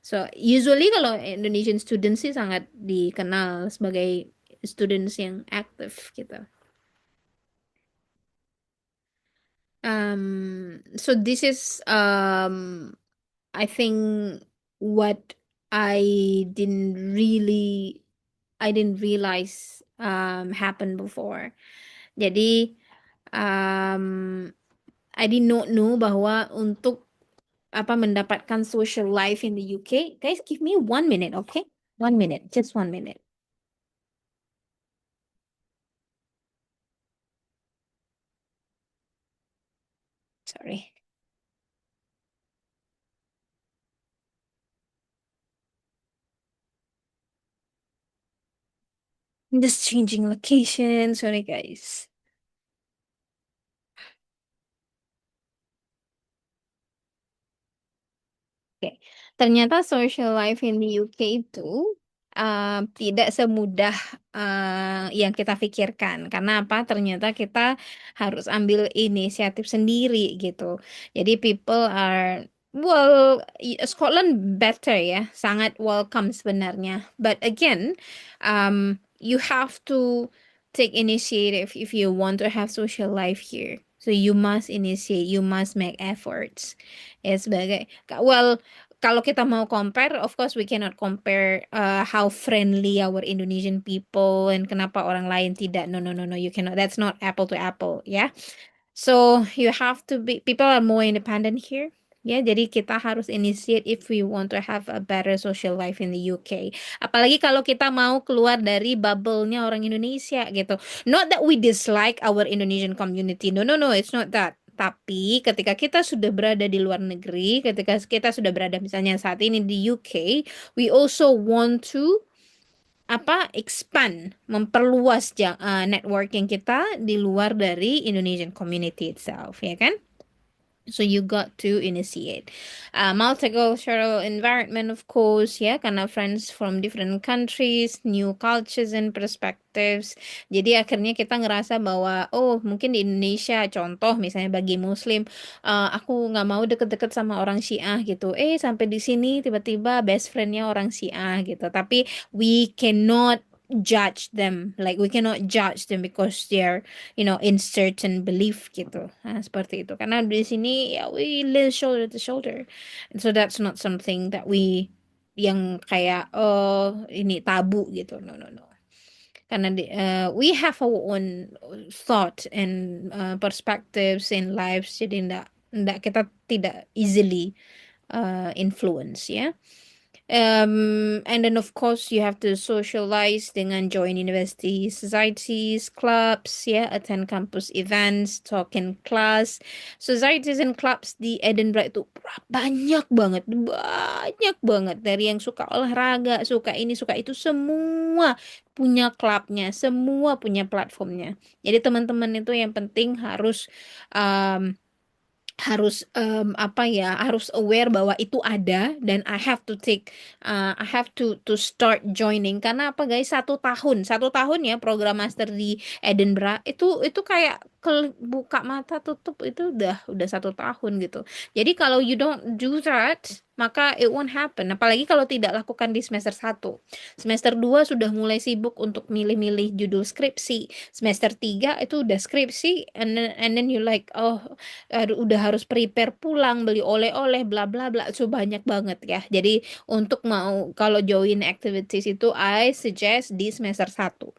So usually kalau Indonesian students sih sangat dikenal sebagai students yang aktif gitu. So this is I think what I didn't realize happened before. Jadi I did not know bahwa untuk mendapatkan social life in the UK. Guys, give me 1 minute, okay? 1 minute, just 1 minute. Sorry. I'm just changing location. Sorry, guys. Oke, ternyata social life in the UK itu tidak semudah yang kita pikirkan. Karena apa? Ternyata kita harus ambil inisiatif sendiri gitu. Jadi people are Scotland better ya, sangat welcome sebenarnya. But again, you have to take initiative if you want to have social life here. So you must initiate, you must make efforts. Ya sebagai kalau kita mau compare, of course we cannot compare how friendly our Indonesian people and kenapa orang lain tidak. No, you cannot. That's not apple to apple, ya. So you have to people are more independent here. Ya, jadi kita harus initiate if we want to have a better social life in the UK. Apalagi kalau kita mau keluar dari bubble-nya orang Indonesia gitu. Not that we dislike our Indonesian community. No, it's not that. Tapi ketika kita sudah berada di luar negeri, ketika kita sudah berada misalnya saat ini di UK, we also want to expand, memperluas networking kita di luar dari Indonesian community itself, ya kan? So you got to initiate. Multicultural environment, of course, ya, karena friends from different countries, new cultures and perspectives. Jadi akhirnya kita ngerasa bahwa, oh mungkin di Indonesia, contoh misalnya bagi Muslim, aku nggak mau deket-deket sama orang Syiah gitu. Sampai di sini tiba-tiba best friendnya orang Syiah gitu. Tapi we cannot judge them, like we cannot judge them because they're in certain belief gitu. Seperti itu karena di sini ya we live shoulder to shoulder, and so that's not something that we yang kayak ini tabu gitu. No, karena we have our own thought and perspectives in lives, jadi ndak kita tidak easily influence ya. And then of course you have to socialize dengan join university societies, clubs, attend campus events, talk in class. Societies and clubs di Edinburgh itu banyak banget dari yang suka olahraga, suka ini, suka itu, semua punya klubnya, semua punya platformnya. Jadi teman-teman itu yang penting harus harus aware bahwa itu ada dan I have to start joining. Karena apa guys, 1 tahun ya program master di Edinburgh itu kayak buka mata tutup itu udah 1 tahun gitu. Jadi kalau you don't do that, maka it won't happen. Apalagi kalau tidak lakukan di semester 1. Semester 2 sudah mulai sibuk untuk milih-milih judul skripsi. Semester 3 itu udah skripsi, and then you like, oh, udah harus prepare pulang, beli oleh-oleh, bla bla bla. So banyak banget ya. Jadi untuk mau kalau join activities itu I suggest di semester 1.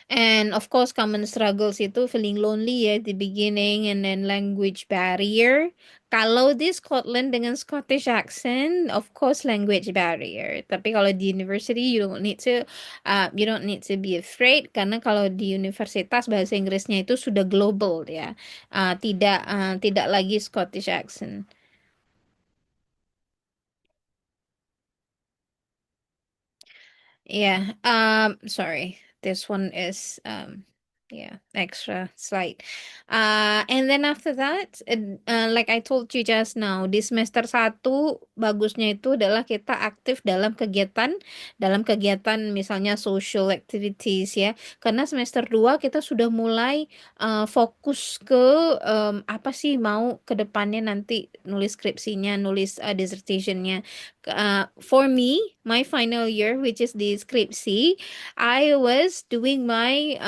And of course, common struggles itu feeling lonely ya at the beginning, and then language barrier. Kalau di Scotland dengan Scottish accent, of course language barrier. Tapi kalau di university you don't need to be afraid, karena kalau di universitas bahasa Inggrisnya itu sudah global ya. Tidak lagi Scottish accent. Yeah, sorry. This one is yeah, extra slide. And then after that, like I told you just now, di semester 1 bagusnya itu adalah kita aktif dalam kegiatan misalnya social activities ya. Karena semester 2 kita sudah mulai fokus ke apa sih mau ke depannya nanti nulis skripsinya, nulis dissertationnya. For me, my final year, which is the skripsi, I was doing my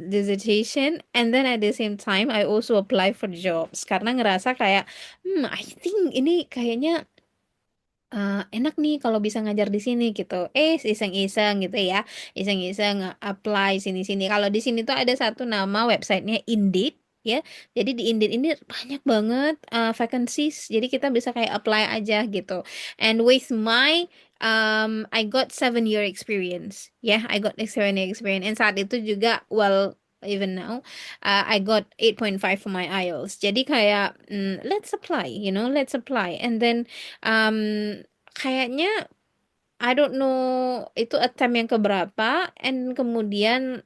dissertation, and then at the same time I also apply for jobs karena ngerasa kayak, I think ini kayaknya enak nih kalau bisa ngajar di sini gitu. Iseng-iseng gitu ya, iseng-iseng apply sini-sini. Kalau di sini tuh ada satu nama websitenya Indeed ya. Jadi di Indeed ini banyak banget vacancies. Jadi kita bisa kayak apply aja gitu. And with my I got 7 year experience. Yeah, I got 7 year experience. And saat itu juga, well, even now, I got 8.5 for my IELTS. Jadi kayak, let's apply, let's apply. And then, kayaknya, I don't know itu attempt yang keberapa, and kemudian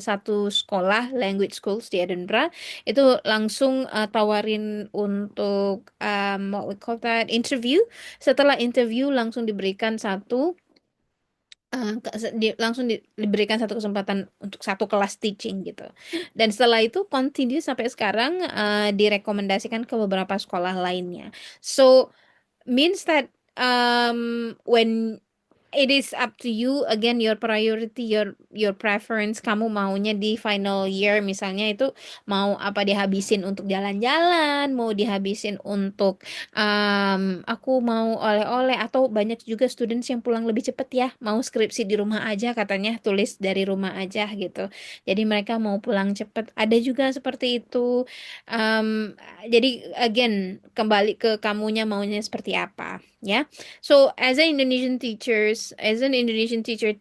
satu sekolah language schools di Edinburgh itu langsung tawarin untuk what we call that interview. Setelah interview langsung diberikan diberikan satu kesempatan untuk satu kelas teaching gitu. Dan setelah itu continue sampai sekarang direkomendasikan ke beberapa sekolah lainnya. So means that when it is up to you again, your priority, your preference, kamu maunya di final year misalnya itu mau apa, dihabisin untuk jalan-jalan, mau dihabisin untuk aku mau oleh-oleh, atau banyak juga students yang pulang lebih cepet ya, mau skripsi di rumah aja katanya, tulis dari rumah aja gitu, jadi mereka mau pulang cepet, ada juga seperti itu. Jadi again kembali ke kamunya maunya seperti apa ya. So as an Indonesian teacher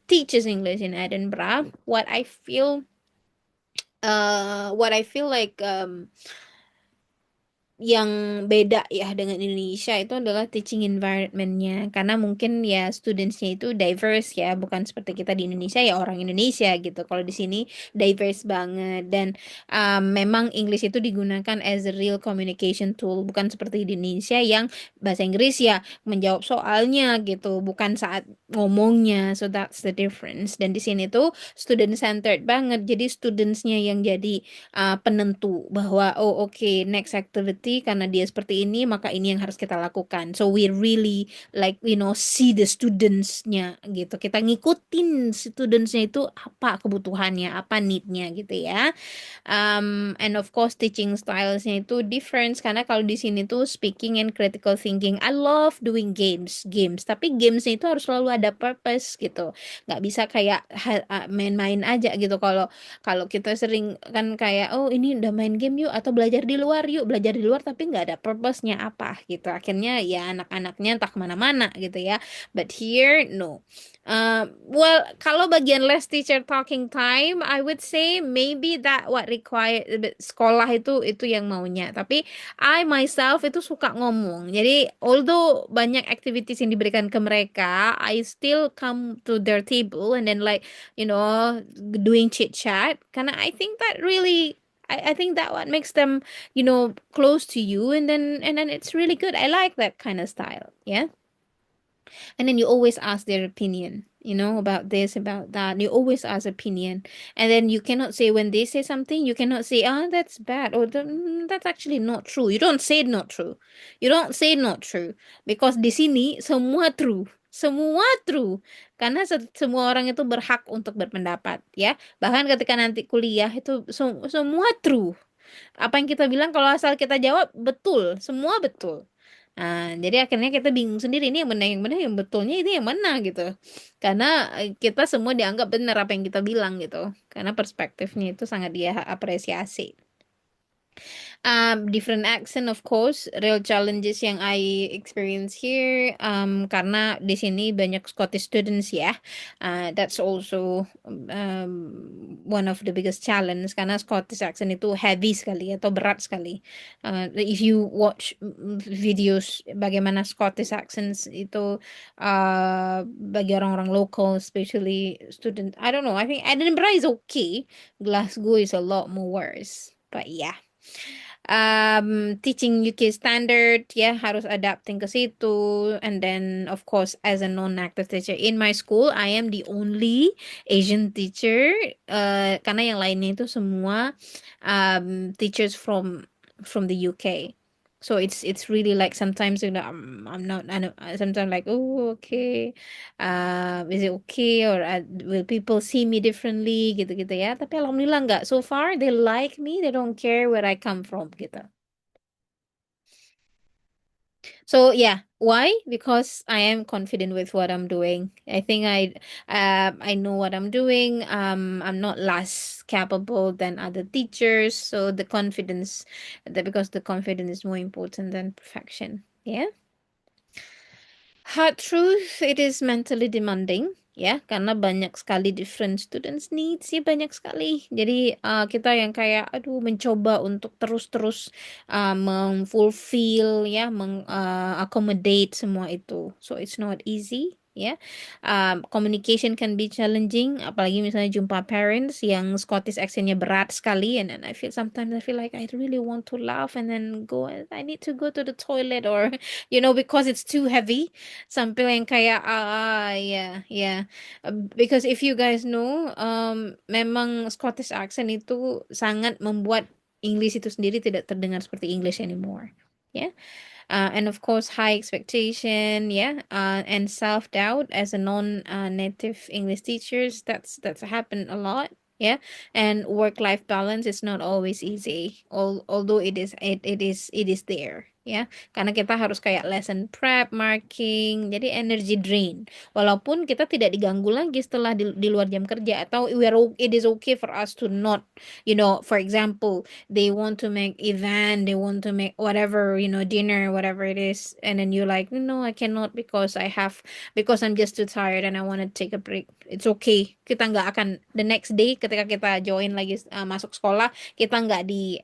teaches English in Edinburgh, what I feel like yang beda ya dengan Indonesia itu adalah teaching environment-nya, karena mungkin ya studentsnya itu diverse ya, bukan seperti kita di Indonesia ya orang Indonesia gitu. Kalau di sini diverse banget, dan memang English itu digunakan as a real communication tool, bukan seperti di Indonesia yang bahasa Inggris ya menjawab soalnya gitu, bukan saat ngomongnya. So that's the difference. Dan di sini tuh student centered banget, jadi studentsnya yang jadi penentu bahwa oke, next activity karena dia seperti ini maka ini yang harus kita lakukan. So we really like see the studentsnya gitu. Kita ngikutin studentsnya itu apa kebutuhannya, apa neednya gitu ya. And of course teaching stylesnya itu different, karena kalau di sini tuh speaking and critical thinking. I love doing games, tapi gamesnya itu harus selalu ada purpose gitu. Nggak bisa kayak main-main aja gitu. Kalau kita sering kan kayak, oh ini udah main game yuk, atau belajar di luar yuk, belajar di luar tapi nggak ada purpose-nya apa gitu. Akhirnya ya anak-anaknya entah kemana-mana gitu ya. But here, no. Well, kalau bagian less teacher talking time, I would say maybe that what required sekolah itu yang maunya. Tapi I myself itu suka ngomong. Jadi although banyak activities yang diberikan ke mereka, I still come to their table and then like doing chit chat. Karena I think that really, I think that what makes them close to you, and then it's really good. I like that kind of style. Yeah. And then you always ask their opinion. about this, about that. You always ask opinion. And then you cannot say, when they say something, you cannot say, that's bad, or that's actually not true. You don't say not true. You don't say not true. Because di sini semua true. Semua true. Karena semua orang itu berhak untuk berpendapat, ya. Bahkan ketika nanti kuliah itu semua true. Apa yang kita bilang kalau asal kita jawab betul, semua betul. Nah, jadi akhirnya kita bingung sendiri, ini yang benar, yang betulnya ini yang mana gitu. Karena kita semua dianggap benar apa yang kita bilang gitu. Karena perspektifnya itu sangat dia apresiasi. Different accent, of course, real challenges yang I experience here, karena di sini banyak Scottish students ya. That's also one of the biggest challenge, karena Scottish accent itu heavy sekali atau berat sekali. If you watch videos bagaimana Scottish accents itu bagi orang-orang local, especially student, I don't know, I think Edinburgh is okay, Glasgow is a lot more worse, but yeah. Teaching UK standard, ya harus adapting ke situ. And then of course as a non-active teacher in my school, I am the only Asian teacher, karena yang lainnya itu semua teachers from the UK. So it's really like sometimes I'm not, I know, sometimes like, oh okay, is it okay, or will people see me differently gitu-gitu ya. Tapi alhamdulillah enggak, so far they like me, they don't care where I come from gitu. So yeah, why? Because I am confident with what I'm doing. I think I know what I'm doing. I'm not less capable than other teachers. So the confidence, because the confidence is more important than perfection. Yeah. Hard truth, it is mentally demanding. Ya, karena banyak sekali different students needs sih, banyak sekali. Jadi kita yang kayak mencoba untuk terus-terus mengfulfill ya, accommodate semua itu. So it's not easy. Ya, communication can be challenging, apalagi misalnya jumpa parents yang Scottish accentnya berat sekali, and then sometimes I feel like I really want to laugh and then I need to go to the toilet, or because it's too heavy. Sampai yang kayak yeah. Because if you guys know, memang Scottish accent itu sangat membuat English itu sendiri tidak terdengar seperti English anymore. Yeah. And of course, high expectation, yeah, and self-doubt as a non-native English teachers. That's happened a lot, yeah. And work-life balance is not always easy, although it is there, ya. Karena kita harus kayak lesson prep, marking, jadi energy drain. Walaupun kita tidak diganggu lagi setelah di luar jam kerja, atau it is okay for us to not, for example, they want to make event, they want to make whatever, dinner, whatever it is, and then you're like, no, I cannot because I'm just too tired and I want to take a break. It's okay. Kita nggak akan the next day ketika kita join lagi masuk sekolah, kita nggak di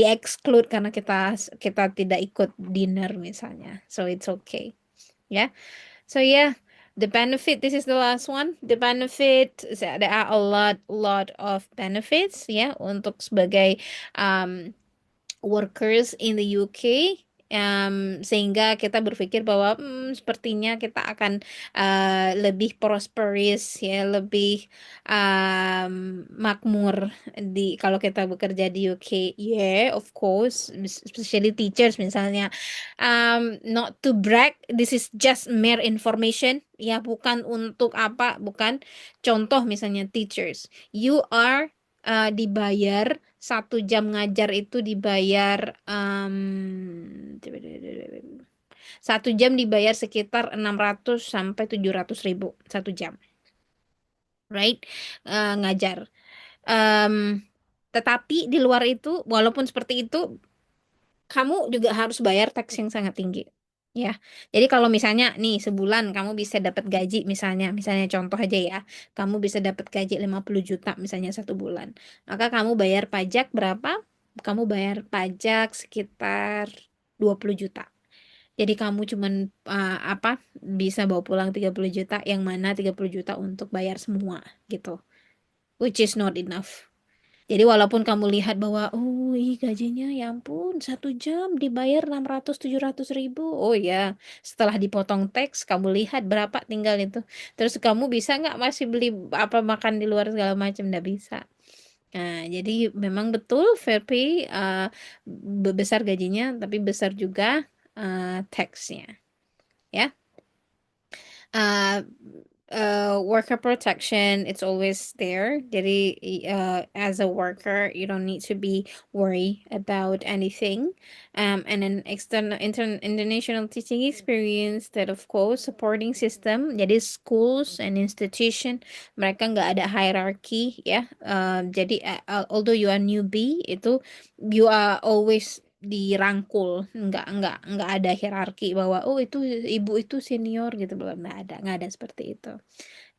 exclude karena kita tidak ikut dinner misalnya. So it's okay. Yeah. So yeah. The benefit, this is the last one. The benefit, there are a lot of benefits ya untuk sebagai workers in the UK, sehingga kita berpikir bahwa sepertinya kita akan lebih prosperous ya, lebih makmur kalau kita bekerja di UK. Yeah, of course, especially teachers misalnya. Not to brag, this is just mere information ya, bukan untuk bukan contoh. Misalnya teachers, you are dibayar 1 jam ngajar itu dibayar 1 jam dibayar sekitar 600 sampai 700 ribu 1 jam, right? Ngajar. Tetapi di luar itu, walaupun seperti itu, kamu juga harus bayar tax yang sangat tinggi. Ya, jadi kalau misalnya nih sebulan kamu bisa dapat gaji, misalnya contoh aja ya, kamu bisa dapat gaji 50 juta misalnya 1 bulan, maka kamu bayar pajak berapa? Kamu bayar pajak sekitar 20 juta. Jadi kamu cuman bisa bawa pulang 30 juta, yang mana 30 juta untuk bayar semua gitu, which is not enough. Jadi walaupun kamu lihat bahwa oh gajinya ya ampun 1 jam dibayar 600-700 ribu. Oh ya, setelah dipotong teks kamu lihat berapa tinggal itu. Terus kamu bisa nggak masih beli apa makan di luar segala macam? Nggak bisa. Nah, jadi memang betul fair pay besar gajinya tapi besar juga taxnya ya. uh, Worker protection, it's always there. Jadi, as a worker, you don't need to be worried about anything. And an international teaching experience that of course supporting system. Jadi schools and institution mereka nggak ada hierarchy ya. Jadi although you are newbie itu you are always dirangkul, nggak ada hierarki bahwa oh itu ibu itu senior gitu, belum, nggak ada seperti itu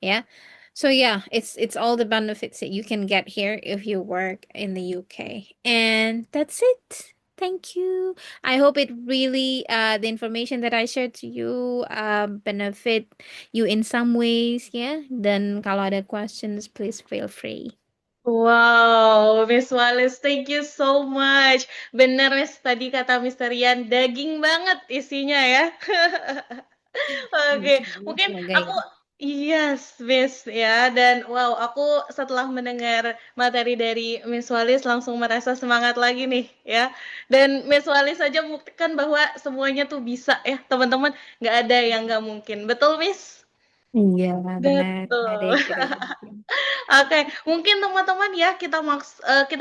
ya. So yeah, it's all the benefits that you can get here if you work in the UK, and that's it. Thank you. I hope it really the information that I shared to you benefit you in some ways ya. Dan kalau ada questions, please feel free.
Wow, Miss Wallace, thank you so much. Bener, Miss, tadi kata Mister Rian, daging banget isinya ya. Oke, mungkin
Semoga
aku,
ya.
yes, Miss ya. Dan wow, aku setelah mendengar materi dari Miss Wallace langsung merasa semangat lagi nih ya. Dan Miss Wallace saja membuktikan bahwa semuanya tuh bisa ya, teman-teman. Nggak ada yang nggak mungkin. Betul, Miss?
Iya, benar. Nggak ada
Betul.
yang tidak mungkin.
Oke, mungkin teman-teman ya kita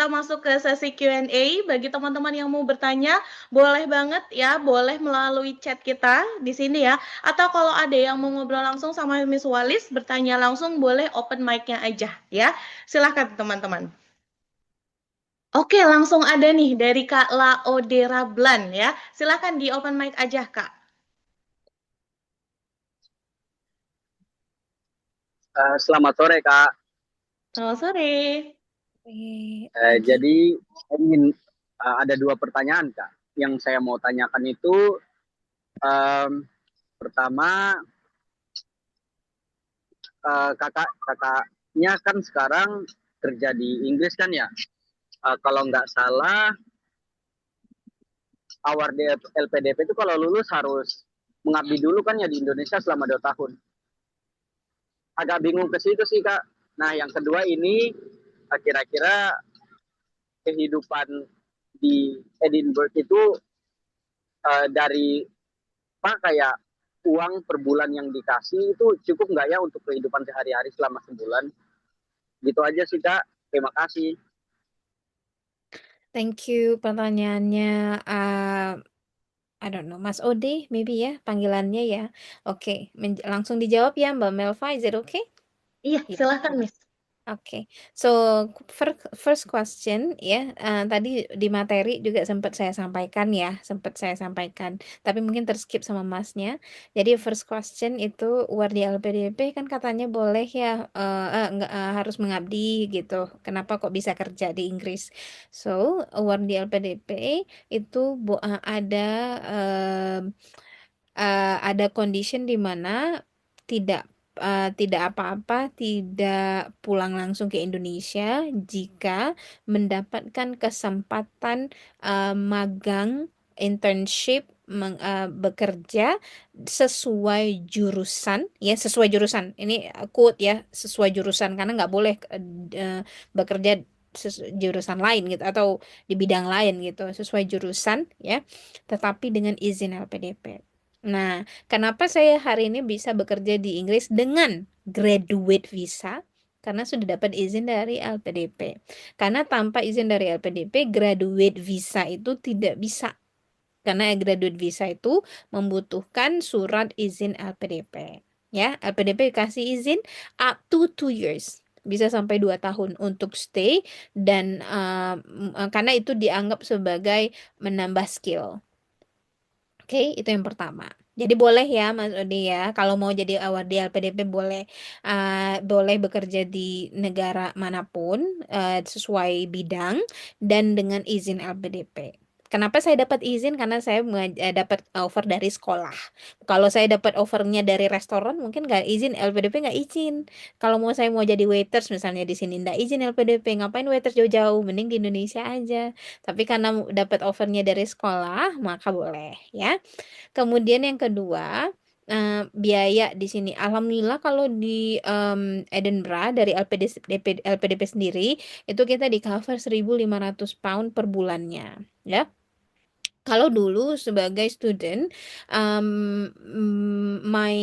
masuk ke sesi Q&A. Bagi teman-teman yang mau bertanya, boleh banget ya, boleh melalui chat kita di sini ya. Atau kalau ada yang mau ngobrol langsung sama Miss Walis, bertanya langsung boleh open mic-nya aja ya. Silahkan teman-teman. Oke, langsung ada nih dari Kak Laodera Blan ya. Silahkan di open mic aja, Kak.
Selamat sore Kak.
Selamat sore.
Pagi.
Jadi saya ingin ada 2 pertanyaan Kak. Yang saya mau tanyakan itu pertama kakaknya kan sekarang kerja di Inggris kan ya. Kalau nggak salah award LPDP itu kalau lulus harus mengabdi dulu kan ya di Indonesia selama 2 tahun. Agak bingung ke situ sih Kak. Nah yang kedua ini kira-kira kehidupan di Edinburgh itu dari kayak uang per bulan yang dikasih itu cukup nggak ya untuk kehidupan sehari-hari selama sebulan? Gitu aja sih Kak. Terima kasih.
Thank you pertanyaannya. I don't know, Mas Ode, maybe ya panggilannya ya. Oke, langsung dijawab ya Mbak Melva, is it okay?
Iya,
Ya.
silahkan Miss.
Oke, so first question ya, tadi di materi juga sempat saya sampaikan ya, tapi mungkin terskip sama Masnya. Jadi first question itu award di LPDP kan katanya boleh ya, nggak harus mengabdi gitu. Kenapa kok bisa kerja di Inggris? So award di LPDP itu ada condition di mana tidak tidak apa-apa, tidak pulang langsung ke Indonesia jika mendapatkan kesempatan magang, internship, bekerja sesuai jurusan, ya sesuai jurusan. Ini quote ya, sesuai jurusan karena nggak boleh bekerja jurusan lain gitu atau di bidang lain gitu, sesuai jurusan ya, tetapi dengan izin LPDP. Nah, kenapa saya hari ini bisa bekerja di Inggris dengan graduate visa? Karena sudah dapat izin dari LPDP. Karena tanpa izin dari LPDP, graduate visa itu tidak bisa. Karena graduate visa itu membutuhkan surat izin LPDP. Ya, LPDP kasih izin up to 2 years. Bisa sampai 2 tahun untuk stay dan karena itu dianggap sebagai menambah skill. Oke, itu yang pertama. Jadi boleh ya Mas Odi ya, kalau mau jadi award di LPDP boleh bekerja di negara manapun sesuai bidang dan dengan izin LPDP. Kenapa saya dapat izin? Karena saya dapat offer dari sekolah. Kalau saya dapat offernya dari restoran, mungkin nggak izin, LPDP nggak izin. Kalau saya mau jadi waiters misalnya di sini, nggak izin LPDP. Ngapain waiters jauh-jauh? Mending di Indonesia aja. Tapi karena dapat offernya dari sekolah, maka boleh ya. Kemudian yang kedua, biaya di sini. Alhamdulillah kalau di Edinburgh dari LPDP sendiri itu kita di cover 1.500 pound per bulannya, ya. Kalau dulu sebagai student, my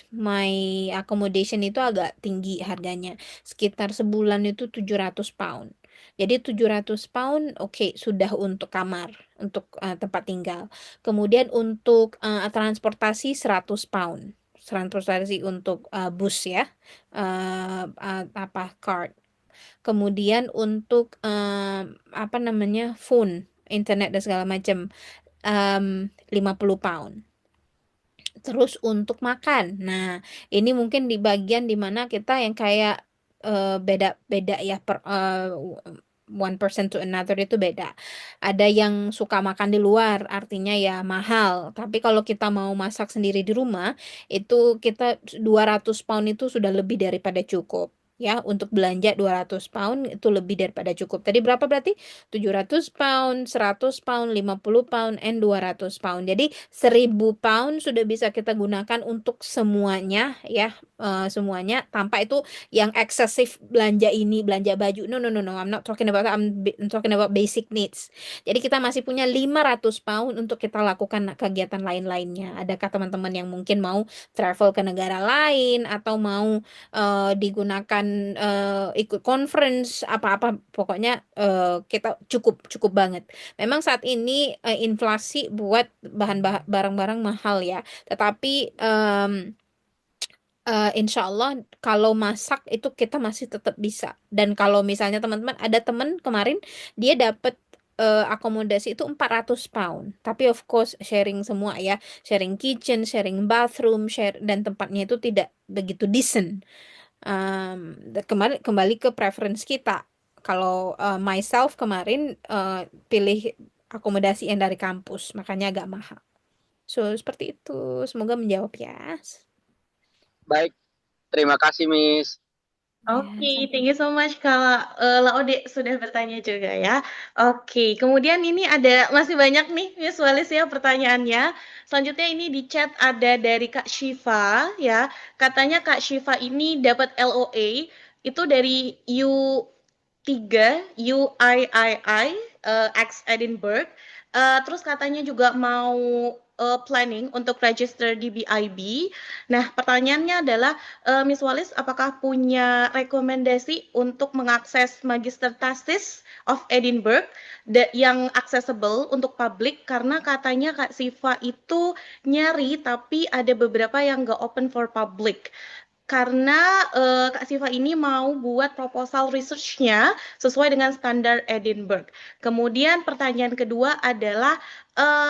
my accommodation itu agak tinggi harganya, sekitar sebulan itu 700 pound. Jadi 700 pound, oke, sudah untuk kamar, untuk tempat tinggal. Kemudian untuk transportasi 100 pound. Transportasi untuk bus ya, card. Kemudian untuk apa namanya, phone, internet dan segala macam, 50 pound. Terus untuk makan, nah ini mungkin di bagian dimana kita yang kayak beda-beda ya, one person to another itu beda. Ada yang suka makan di luar, artinya ya mahal. Tapi kalau kita mau masak sendiri di rumah, itu kita 200 pound itu sudah lebih daripada cukup. Ya, untuk belanja 200 pound itu lebih daripada cukup. Tadi berapa berarti? 700 pound, 100 pound, 50 pound, and 200 pound. Jadi 1.000 pound sudah bisa kita gunakan untuk semuanya ya, semuanya tanpa itu yang eksesif belanja ini, belanja baju. No, no, no, no. I'm not talking about that. I'm talking about basic needs. Jadi kita masih punya 500 pound untuk kita lakukan kegiatan lain-lainnya. Adakah teman-teman yang mungkin mau travel ke negara lain atau mau digunakan ikut conference apa-apa, pokoknya kita cukup banget. Memang saat ini inflasi buat barang-barang mahal ya, tetapi insya Allah kalau masak itu kita masih tetap bisa. Dan kalau misalnya teman-teman, ada teman kemarin dia dapat akomodasi itu 400 pound. Tapi of course sharing semua ya, sharing kitchen, sharing bathroom, dan tempatnya itu tidak begitu decent. Kembali ke preference kita. Kalau myself kemarin pilih akomodasi yang dari kampus, makanya agak mahal. So seperti itu. Semoga menjawab ya.
Baik, terima kasih Miss.
Oke, thank you so much Kak Laode sudah bertanya juga ya. Oke, kemudian ini ada masih banyak nih Miss Walis ya pertanyaannya. Selanjutnya ini di chat ada dari Kak Shiva ya. Katanya Kak Shiva ini dapat LOA itu dari U3 UIII X Edinburgh. Terus katanya juga mau planning untuk register di BIB. Nah, pertanyaannya adalah Miss Walis, apakah punya rekomendasi untuk mengakses Magister Thesis of Edinburgh yang accessible untuk publik? Karena katanya Kak Siva itu nyari, tapi ada beberapa yang nggak open for public. Karena Kak Siva ini mau buat proposal research-nya sesuai dengan standar Edinburgh. Kemudian pertanyaan kedua adalah,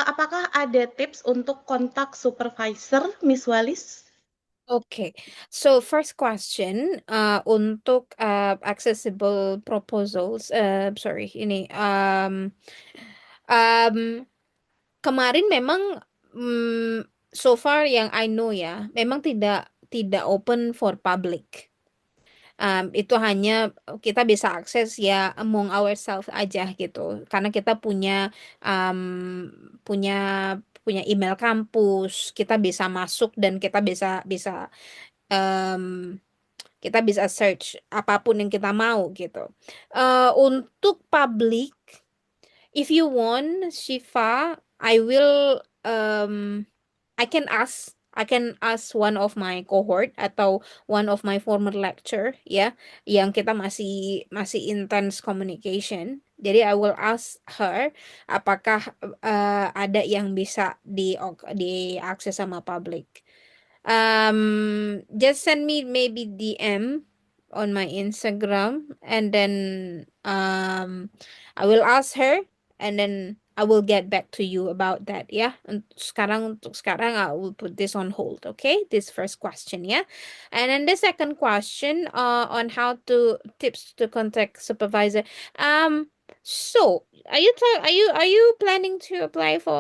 apakah ada tips untuk kontak supervisor, Miss Walis?
Okay, so first question, untuk accessible proposals, sorry, ini kemarin memang so far yang I know ya, memang tidak open for public. Itu hanya kita bisa akses ya among ourselves aja gitu, karena kita punya punya email kampus, kita bisa masuk dan kita bisa kita bisa search apapun yang kita mau gitu. Untuk public, if you want Shifa, I can ask one of my cohort atau one of my former lecture ya, yang kita masih intense communication. Jadi I will ask her apakah ada yang bisa diakses sama public. Just send me maybe DM on my Instagram, and then I will ask her, and then I will get back to you about that ya. Untuk sekarang I will put this on hold, okay? This first question ya. And then the second question on how to tips to contact supervisor. So, are you planning to apply for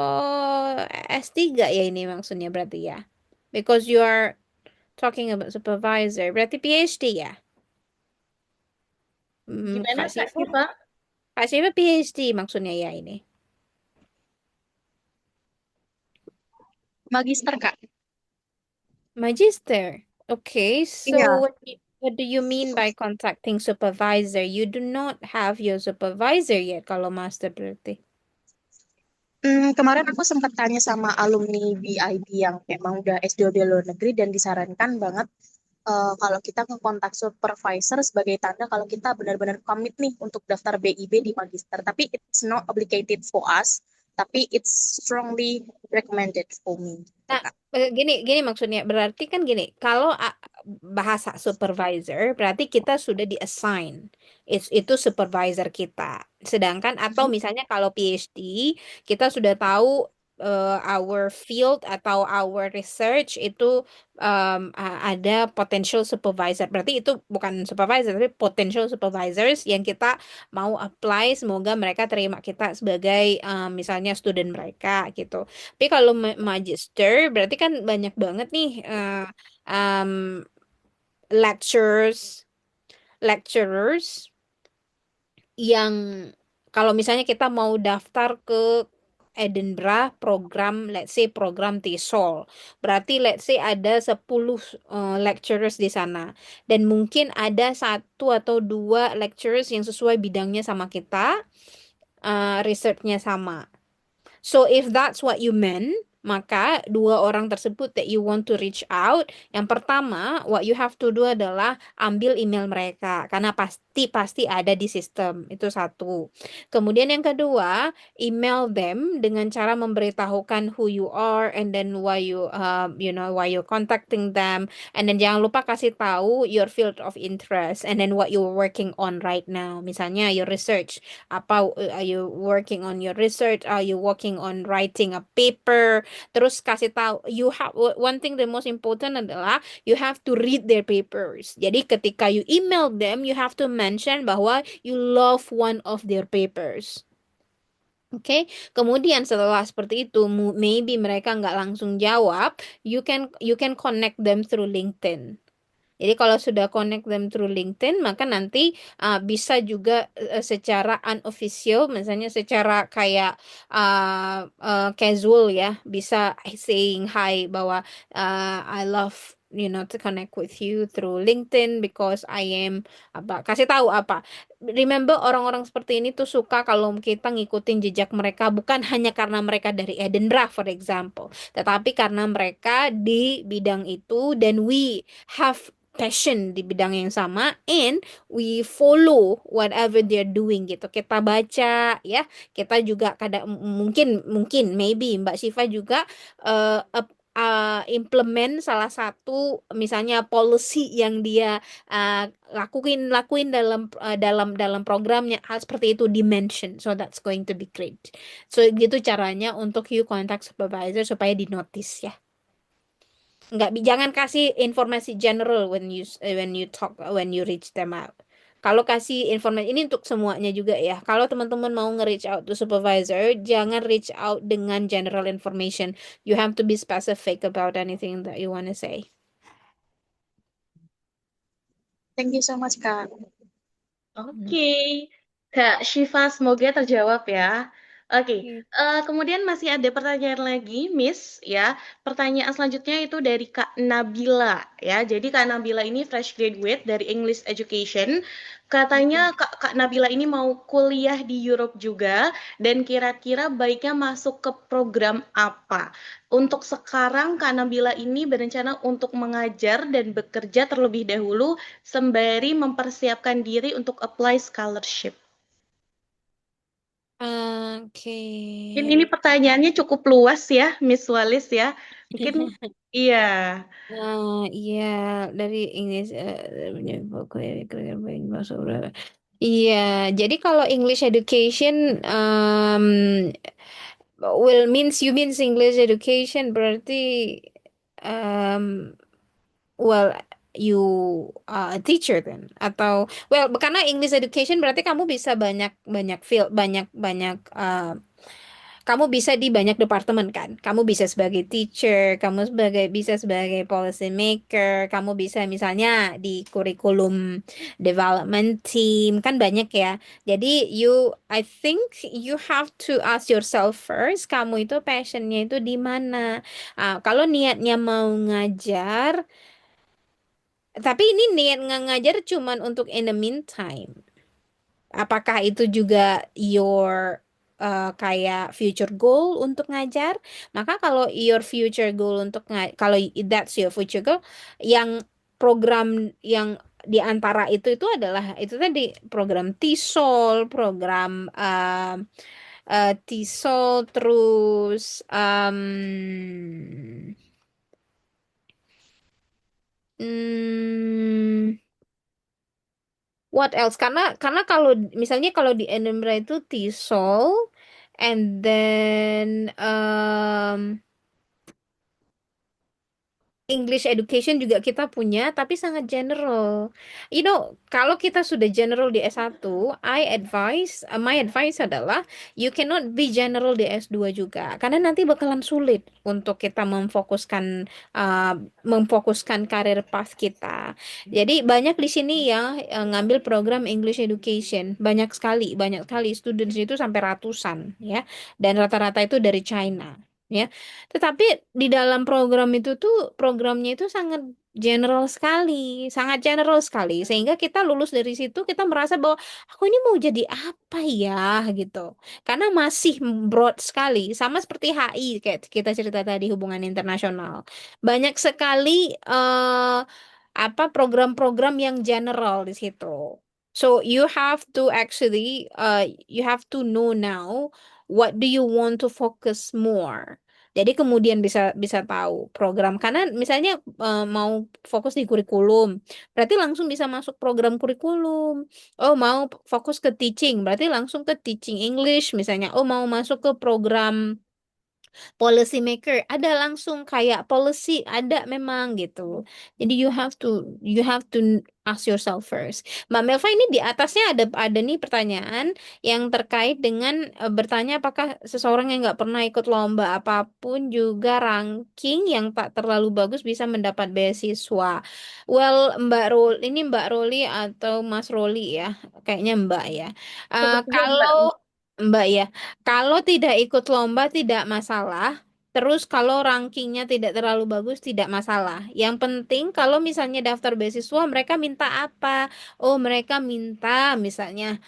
S3 ya ini maksudnya berarti ya? Because you are talking about supervisor, berarti PhD ya?
Gimana
Kak
Kak
Siva?
Siva?
Kak Siva PhD maksudnya ya ini.
Magister, Kak.
Magister. Okay, so
Iya.
what do you mean by contacting supervisor? You do not have your supervisor yet kalau master berarti.
Kemarin aku sempat tanya sama alumni BIB yang emang udah S2 di luar negeri dan disarankan banget kalau kita ngekontak supervisor sebagai tanda kalau kita benar-benar komit nih untuk daftar BIB di magister. Tapi it's not obligated for us, tapi it's strongly recommended for me. Gitu,
Nah,
Kak.
gini maksudnya berarti kan gini, kalau bahasa supervisor berarti kita sudah di-assign. Itu supervisor kita. Sedangkan atau
Mhm.
misalnya kalau PhD, kita sudah tahu our field atau our research itu ada potential supervisor. Berarti itu bukan supervisor, tapi potential supervisors yang kita mau apply, semoga mereka terima kita sebagai misalnya student mereka gitu. Tapi kalau magister berarti kan banyak banget nih um, lectures, lecturers yang kalau misalnya kita mau daftar ke Edinburgh program, let's say program TESOL. Berarti let's say ada 10 lecturers di sana. Dan mungkin ada satu atau dua lecturers yang sesuai bidangnya sama kita, researchnya sama. So if that's what you meant, maka dua orang tersebut that you want to reach out, yang pertama, what you have to do adalah ambil email mereka karena pasti ada di sistem. Itu satu. Kemudian yang kedua, email them dengan cara memberitahukan who you are and then why why you're contacting them, and then jangan lupa kasih tahu your field of interest and then what you're working on right now. Misalnya your research, apa are you working on your research, are you working on writing a paper, terus kasih tahu you have one thing, the most important adalah you have to read their papers. Jadi ketika you email them, you have to mention bahwa you love one of their papers. Oke, kemudian setelah seperti itu, maybe mereka nggak langsung jawab, you can connect them through LinkedIn. Jadi kalau sudah connect them through LinkedIn, maka nanti bisa juga secara unofficial, misalnya secara kayak casual ya, bisa saying hi bahwa I love to connect with you through LinkedIn because I am apa, kasih tahu apa. Remember orang-orang seperti ini tuh suka kalau kita ngikutin jejak mereka bukan hanya karena mereka dari Edinburgh for example, tetapi karena mereka di bidang itu dan we have passion di bidang yang sama and we follow whatever they're doing gitu. Kita baca ya, kita juga kadang mungkin mungkin maybe Mbak Syifa juga implement salah satu misalnya policy yang dia lakuin dalam programnya, hal seperti itu dimension, so that's going to be great. So gitu caranya untuk you contact supervisor supaya di notice ya. Nggak, jangan kasih informasi general when you talk, when you reach them out. Kalau kasih informasi ini untuk semuanya juga ya. Kalau teman-teman mau nge-reach out to supervisor, jangan reach out dengan general information. You have to be specific about anything that you want to say.
Thank you so much, Kak.
Oke, Kak Syifa, semoga terjawab ya. Oke,
Hmm.
kemudian masih ada pertanyaan lagi, Miss, ya. Pertanyaan selanjutnya itu dari Kak Nabila, ya. Jadi Kak Nabila ini fresh graduate dari English Education. Katanya Kak Nabila ini mau kuliah di Europe juga, dan kira-kira baiknya masuk ke program apa? Untuk sekarang Kak Nabila ini berencana untuk mengajar dan bekerja terlebih dahulu sembari mempersiapkan diri untuk apply scholarship.
Oke.
Ini pertanyaannya cukup luas ya, Miss Walis ya. Mungkin iya.
Iya, dari Inggris iya, jadi kalau English education well means English education berarti um, well you a teacher then? Atau well, karena English education berarti kamu bisa banyak banyak field, banyak banyak kamu bisa di banyak departemen kan. Kamu bisa sebagai teacher, kamu bisa sebagai policy maker, kamu bisa misalnya di kurikulum development team, kan banyak ya. Jadi I think you have to ask yourself first, kamu itu passionnya itu di mana. Kalau niatnya mau ngajar, tapi ini niat ngajar cuman untuk in the meantime. Apakah itu juga your kayak future goal untuk ngajar? Maka kalau your future goal untuk kalau that's your future goal, yang program yang di antara itu adalah itu tadi program TESOL, program TESOL terus hmm, what else? Karena kalau misalnya kalau di Edinburgh itu TESOL and then English education juga kita punya, tapi sangat general. You know, kalau kita sudah general di S1, my advice adalah you cannot be general di S2 juga. Karena nanti bakalan sulit untuk kita memfokuskan karir path kita. Jadi banyak di sini ya ngambil program English education. Banyak sekali students itu sampai ratusan ya. Dan rata-rata itu dari China. Ya, tetapi di dalam program itu tuh programnya itu sangat general sekali sehingga kita lulus dari situ kita merasa bahwa aku ini mau jadi apa ya gitu. Karena masih broad sekali sama seperti HI kayak kita cerita tadi hubungan internasional. Banyak sekali apa program-program yang general di situ. So you have to know now what do you want to focus more. Jadi kemudian bisa bisa tahu program karena misalnya mau fokus di kurikulum, berarti langsung bisa masuk program kurikulum. Oh, mau fokus ke teaching, berarti langsung ke teaching English misalnya. Oh, mau masuk ke program policy maker ada langsung kayak policy ada memang gitu. Jadi you have to ask yourself first. Mbak Melva ini di atasnya ada nih pertanyaan yang terkait dengan bertanya apakah seseorang yang nggak pernah ikut lomba apapun juga ranking yang tak terlalu bagus bisa mendapat beasiswa. Well, Mbak Roli atau Mas Roli ya, kayaknya Mbak ya.
Sepertinya Mbak.
Kalau Mbak ya, kalau tidak ikut lomba tidak masalah. Terus kalau rankingnya tidak terlalu bagus tidak masalah. Yang penting kalau misalnya daftar beasiswa mereka minta apa? Oh mereka minta misalnya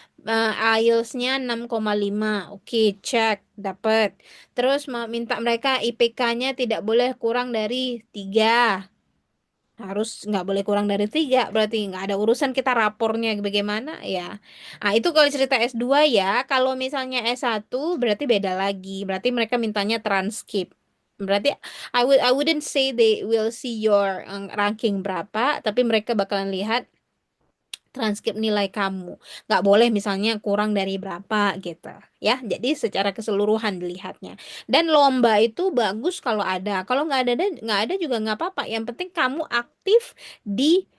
IELTS-nya 6,5. Oke, cek, dapat. Terus minta mereka IPK-nya tidak boleh kurang dari 3. Harus nggak boleh kurang dari 3, berarti nggak ada urusan kita rapornya bagaimana ya. Nah, itu kalau cerita S2 ya. Kalau misalnya S1 berarti beda lagi. Berarti mereka mintanya transkrip. Berarti I wouldn't say they will see your ranking berapa, tapi mereka bakalan lihat transkrip nilai kamu. Nggak boleh misalnya kurang dari berapa gitu. Ya, jadi secara keseluruhan dilihatnya. Dan lomba itu bagus kalau ada. Kalau nggak ada juga nggak apa-apa. Yang penting kamu aktif di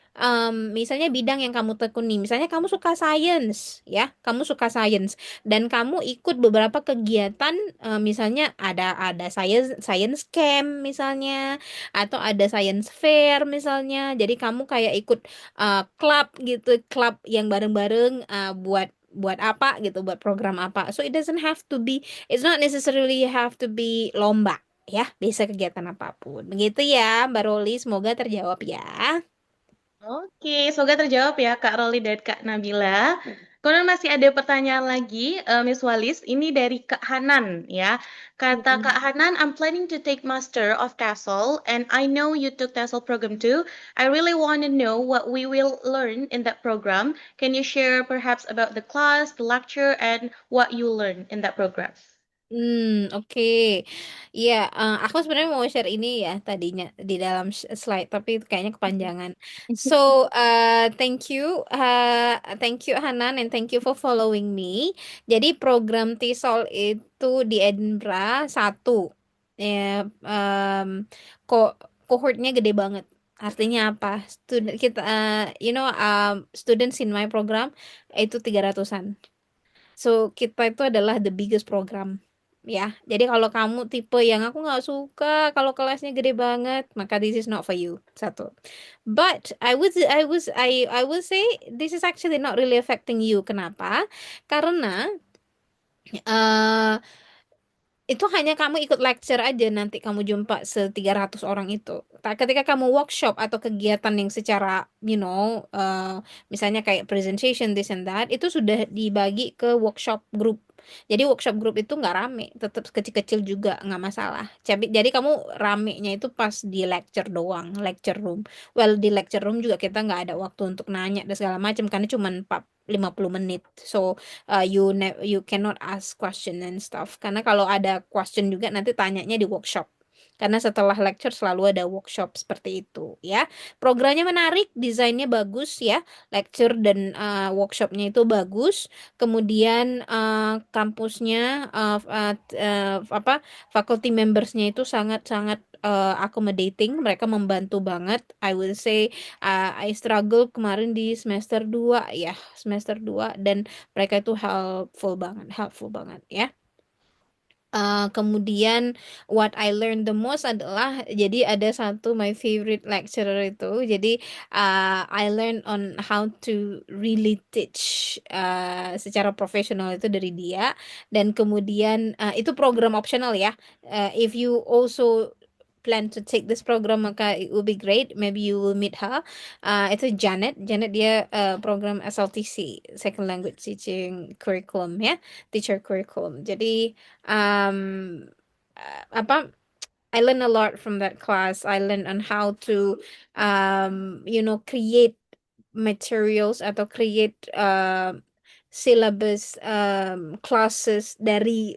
misalnya bidang yang kamu tekuni. Misalnya kamu suka sains, ya, kamu suka sains dan kamu ikut beberapa kegiatan, misalnya ada science camp misalnya, atau ada science fair misalnya. Jadi kamu kayak ikut klub gitu, klub yang bareng-bareng buat buat apa gitu, buat program apa. So it's not necessarily have to be lomba ya, bisa kegiatan apapun. Begitu ya, Mbak Roli, semoga terjawab ya.
Oke, semoga terjawab ya Kak Roli dan Kak Nabila. Kemudian masih ada pertanyaan lagi, Miss Walis. Ini dari Kak Hanan ya. Kata Kak Hanan, I'm planning to take Master of TESOL, and I know you took TESOL program too. I really want to know what we will learn in that program. Can you share perhaps about the class, the lecture, and what you learn in that program?
Oke. Iya, aku sebenarnya mau share ini ya tadinya di dalam slide, tapi kayaknya kepanjangan. So, thank you Hanan, and thank you for following me. Jadi program TESOL itu di Edinburgh satu, ya, kok kohortnya gede banget. Artinya apa? Student kita, students in my program itu 300-an. So, kita itu adalah the biggest program, ya. Jadi kalau kamu tipe yang aku nggak suka kalau kelasnya gede banget, maka this is not for you. Satu. But I would say this is actually not really affecting you. Kenapa? Karena eh itu hanya kamu ikut lecture aja nanti kamu jumpa 300 orang itu. Ketika kamu workshop atau kegiatan yang secara misalnya kayak presentation this and that itu sudah dibagi ke workshop group. Jadi workshop group itu nggak rame, tetap kecil-kecil juga nggak masalah. Jadi kamu ramenya itu pas di lecture doang, lecture room. Well, di lecture room juga kita nggak ada waktu untuk nanya dan segala macam karena cuma 50 menit. So you cannot ask question and stuff karena kalau ada question juga nanti tanyanya di workshop karena setelah lecture selalu ada workshop seperti itu ya. Programnya menarik, desainnya bagus ya, lecture dan workshopnya itu bagus. Kemudian kampusnya faculty membersnya itu sangat-sangat accommodating, mereka membantu banget. I will say I struggle kemarin di semester 2 ya, semester 2 dan mereka itu helpful banget ya. Kemudian what I learned the most adalah jadi ada satu my favorite lecturer itu. Jadi I learned on how to really teach secara profesional itu dari dia dan kemudian itu program optional ya. If you also plan to take this program maka it will be great. Maybe you will meet her. Itu Janet dia program SLTC Second Language Teaching Curriculum ya, teacher curriculum. Jadi apa I learned a lot from that class. I learned on how to create materials atau create syllabus classes dari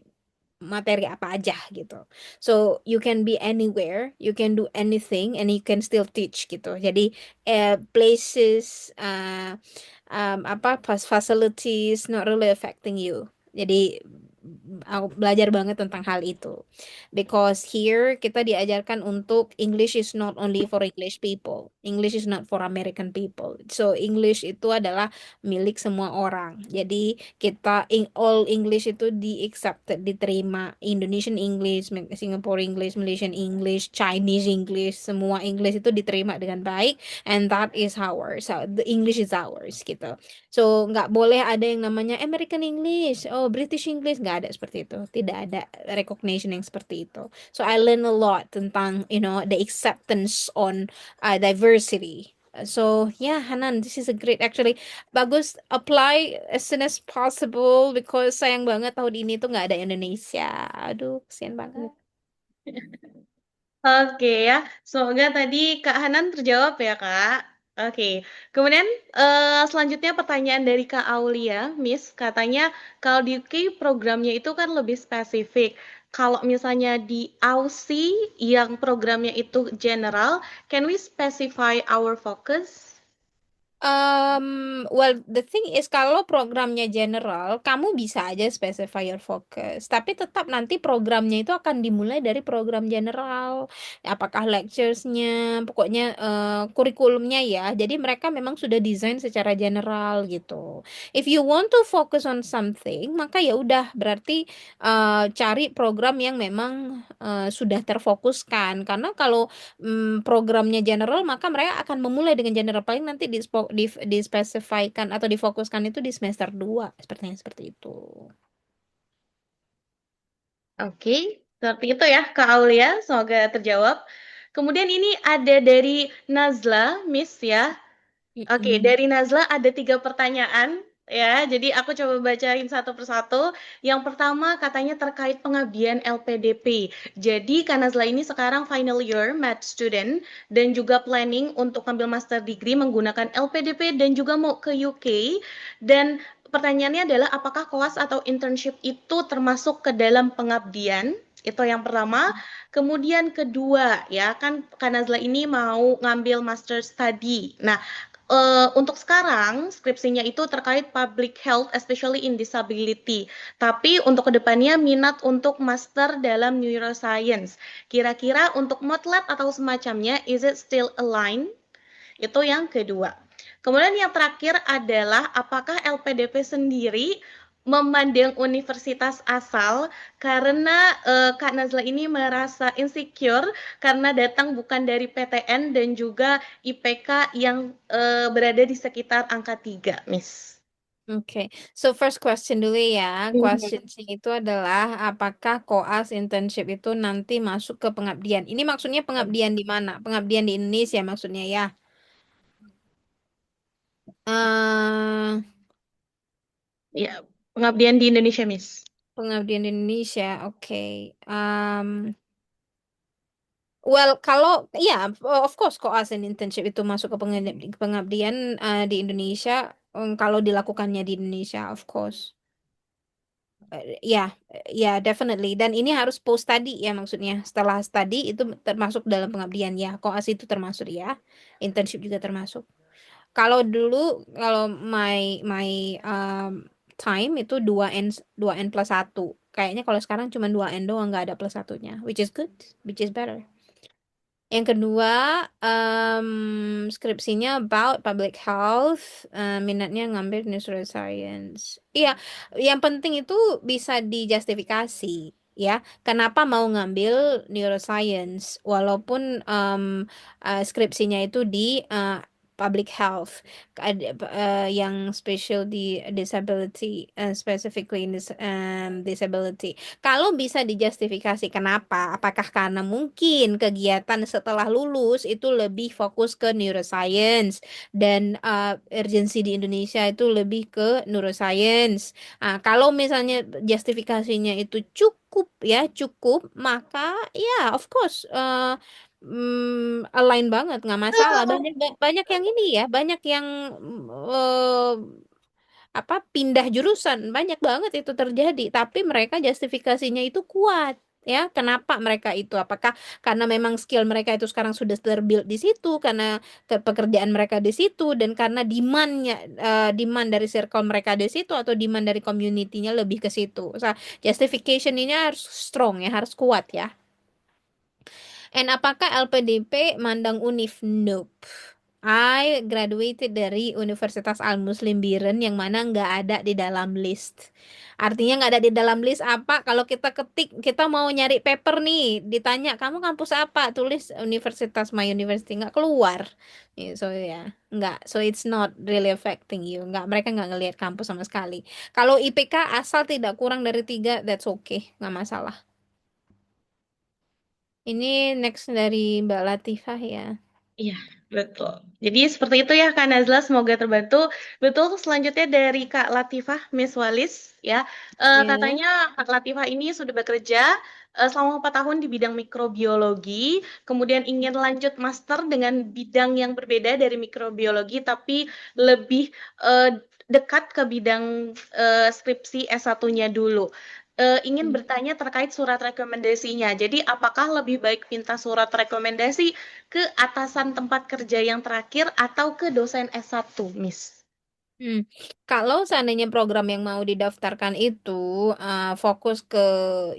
materi apa aja gitu. So you can be anywhere, you can do anything, and you can still teach gitu. Jadi places, facilities not really affecting you. Jadi aku belajar banget tentang hal itu. Because here kita diajarkan untuk English is not only for English people. English is not for American people. So English itu adalah milik semua orang. Jadi kita all English itu accepted, diterima. Indonesian English, Singapore English, Malaysian English, Chinese English, semua English itu diterima dengan baik. And that is ours. So, the English is ours gitu. So nggak boleh ada yang namanya American English, British English, nggak ada seperti itu. Tidak ada recognition yang seperti itu. So I learn a lot tentang the acceptance on diversity. So yeah, Hanan, this is a great actually bagus apply as soon as possible because sayang banget tahun ini tuh nggak ada Indonesia. Aduh, kesian banget.
Oke ya, semoga tadi Kak Hanan terjawab ya Kak. Oke, kemudian selanjutnya pertanyaan dari Kak Aulia, Miss, katanya kalau di UK programnya itu kan lebih spesifik. Kalau misalnya di Aussie yang programnya itu general, can we specify our focus?
Well, the thing is kalau programnya general, kamu bisa aja specify your focus. Tapi tetap nanti programnya itu akan dimulai dari program general. Apakah lecturesnya, pokoknya kurikulumnya ya. Jadi mereka memang sudah desain secara general gitu. If you want to focus on something, maka ya udah berarti cari program yang memang sudah terfokuskan. Karena kalau programnya general, maka mereka akan memulai dengan general paling nanti dispesifikan atau difokuskan itu di semester 2 seperti itu.
Oke, seperti itu ya Kak Aulia, semoga terjawab. Kemudian ini ada dari Nazla, Miss ya. Oke, dari Nazla ada 3 pertanyaan ya. Jadi aku coba bacain satu persatu. Yang pertama katanya terkait pengabdian LPDP. Jadi Kak Nazla ini sekarang final year math student dan juga planning untuk ambil master degree menggunakan LPDP dan juga mau ke UK. Dan pertanyaannya adalah apakah kelas atau internship itu termasuk ke dalam pengabdian? Itu yang pertama. Kemudian kedua ya kan Kak Nazla ini mau ngambil master study. Nah, Untuk sekarang skripsinya itu terkait public health, especially in disability. Tapi untuk kedepannya minat untuk master dalam neuroscience. Kira-kira untuk MOTLAB atau semacamnya, is it still aligned? Itu yang kedua. Kemudian yang terakhir adalah apakah LPDP sendiri memandang universitas asal karena Kak Nazla ini merasa insecure karena datang bukan dari PTN dan juga IPK yang berada di sekitar angka 3, Miss.
Oke, so first question dulu ya. Questionnya itu adalah apakah koas internship itu nanti masuk ke pengabdian? Ini maksudnya pengabdian di mana? Pengabdian di Indonesia maksudnya ya. eh
Ya, pengabdian di Indonesia, Miss.
Pengabdian di Indonesia, oke. Well, kalau ya, of course, koas and internship itu masuk ke pengabdian di Indonesia. Kalau dilakukannya di Indonesia, of course. Ya, ya, definitely. Dan ini harus post study ya maksudnya. Setelah study itu termasuk dalam pengabdian ya. Koas itu termasuk ya. Internship juga termasuk. Kalau dulu, kalau my time itu 2N plus 1. Kayaknya kalau sekarang cuma 2N doang, nggak ada plus satunya. Which is good, which is better. Yang kedua, skripsinya about public health, minatnya ngambil neuroscience. Iya, yang penting itu bisa dijustifikasi, ya. Kenapa mau ngambil neuroscience, walaupun skripsinya itu di public health, yang special di disability, specifically in disability. Kalau bisa dijustifikasi kenapa? Apakah karena mungkin kegiatan setelah lulus itu lebih fokus ke neuroscience dan urgensi di Indonesia itu lebih ke neuroscience. Kalau misalnya justifikasinya itu cukup ya, cukup, maka ya of course align banget, nggak masalah. Banyak banyak yang ini ya, banyak yang eh, apa pindah jurusan, banyak banget itu terjadi, tapi mereka justifikasinya itu kuat. Ya, kenapa mereka itu? Apakah karena memang skill mereka itu sekarang sudah terbuild di situ, karena pekerjaan mereka di situ, dan karena demand dari circle mereka di situ, atau demand dari community-nya lebih ke situ. Justification ini harus strong ya, harus kuat ya. And apakah LPDP mandang univ? Nope. I graduated dari Universitas Al Muslim Biren yang mana nggak ada di dalam list. Artinya nggak ada di dalam list apa? Kalau kita ketik, kita mau nyari paper nih, ditanya kamu kampus apa? Tulis Universitas My University, nggak keluar. So ya, nggak. So it's not really affecting you. Nggak, mereka nggak ngelihat kampus sama sekali. Kalau IPK asal tidak kurang dari 3, that's okay, nggak masalah. Ini next dari Mbak Latifah ya.
Iya, betul. Jadi seperti itu ya Kak Nazla, semoga terbantu. Betul, selanjutnya dari Kak Latifah, Miss Walis ya.
Ya.
Katanya Kak Latifah ini sudah bekerja selama 4 tahun di bidang mikrobiologi, kemudian ingin lanjut master dengan bidang yang berbeda dari mikrobiologi, tapi lebih dekat ke bidang skripsi S1-nya dulu. Ingin bertanya terkait surat rekomendasinya. Jadi apakah lebih baik minta surat rekomendasi ke atasan tempat kerja yang terakhir atau ke dosen S1, Miss?
Kalau seandainya program yang mau didaftarkan itu fokus ke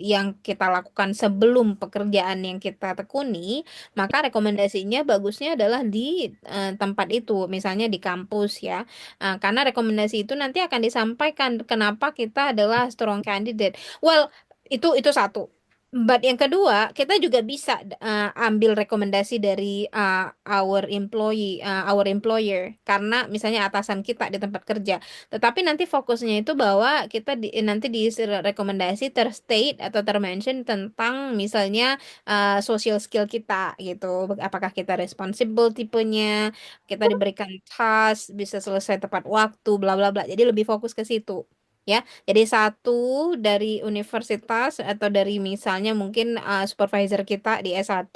yang kita lakukan sebelum pekerjaan yang kita tekuni, maka rekomendasinya bagusnya adalah di tempat itu, misalnya di kampus ya. Karena rekomendasi itu nanti akan disampaikan kenapa kita adalah strong candidate. Well, itu satu. But yang kedua, kita juga bisa ambil rekomendasi dari our employer, karena misalnya atasan kita di tempat kerja. Tetapi nanti fokusnya itu bahwa kita nanti di rekomendasi terstate atau termention tentang misalnya social skill kita gitu. Apakah kita responsible tipenya, kita diberikan task, bisa selesai tepat waktu, bla bla bla. Jadi lebih fokus ke situ. ya. Jadi satu dari universitas atau dari misalnya mungkin supervisor kita di S1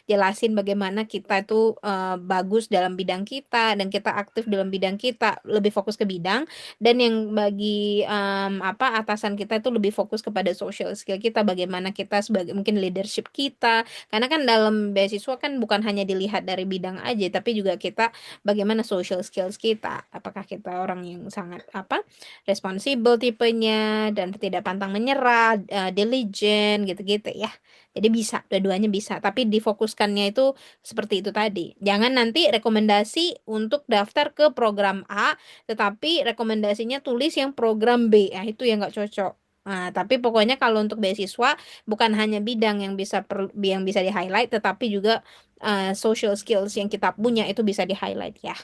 jelasin bagaimana kita itu bagus dalam bidang kita dan kita aktif dalam bidang kita, lebih fokus ke bidang. Dan yang bagi atasan kita itu lebih fokus kepada social skill kita, bagaimana kita sebagai mungkin leadership kita. Karena kan dalam beasiswa kan bukan hanya dilihat dari bidang aja, tapi juga kita bagaimana social skills kita. Apakah kita orang yang sangat responsible tipenya dan tidak pantang menyerah, diligent gitu-gitu ya. Jadi bisa, dua-duanya bisa. Tapi difokuskannya itu seperti itu tadi. Jangan nanti rekomendasi untuk daftar ke program A, tetapi rekomendasinya tulis yang program B. Nah, itu yang nggak cocok. Nah, tapi pokoknya kalau untuk beasiswa bukan hanya bidang yang bisa di-highlight, tetapi juga social skills yang kita punya itu bisa di-highlight ya.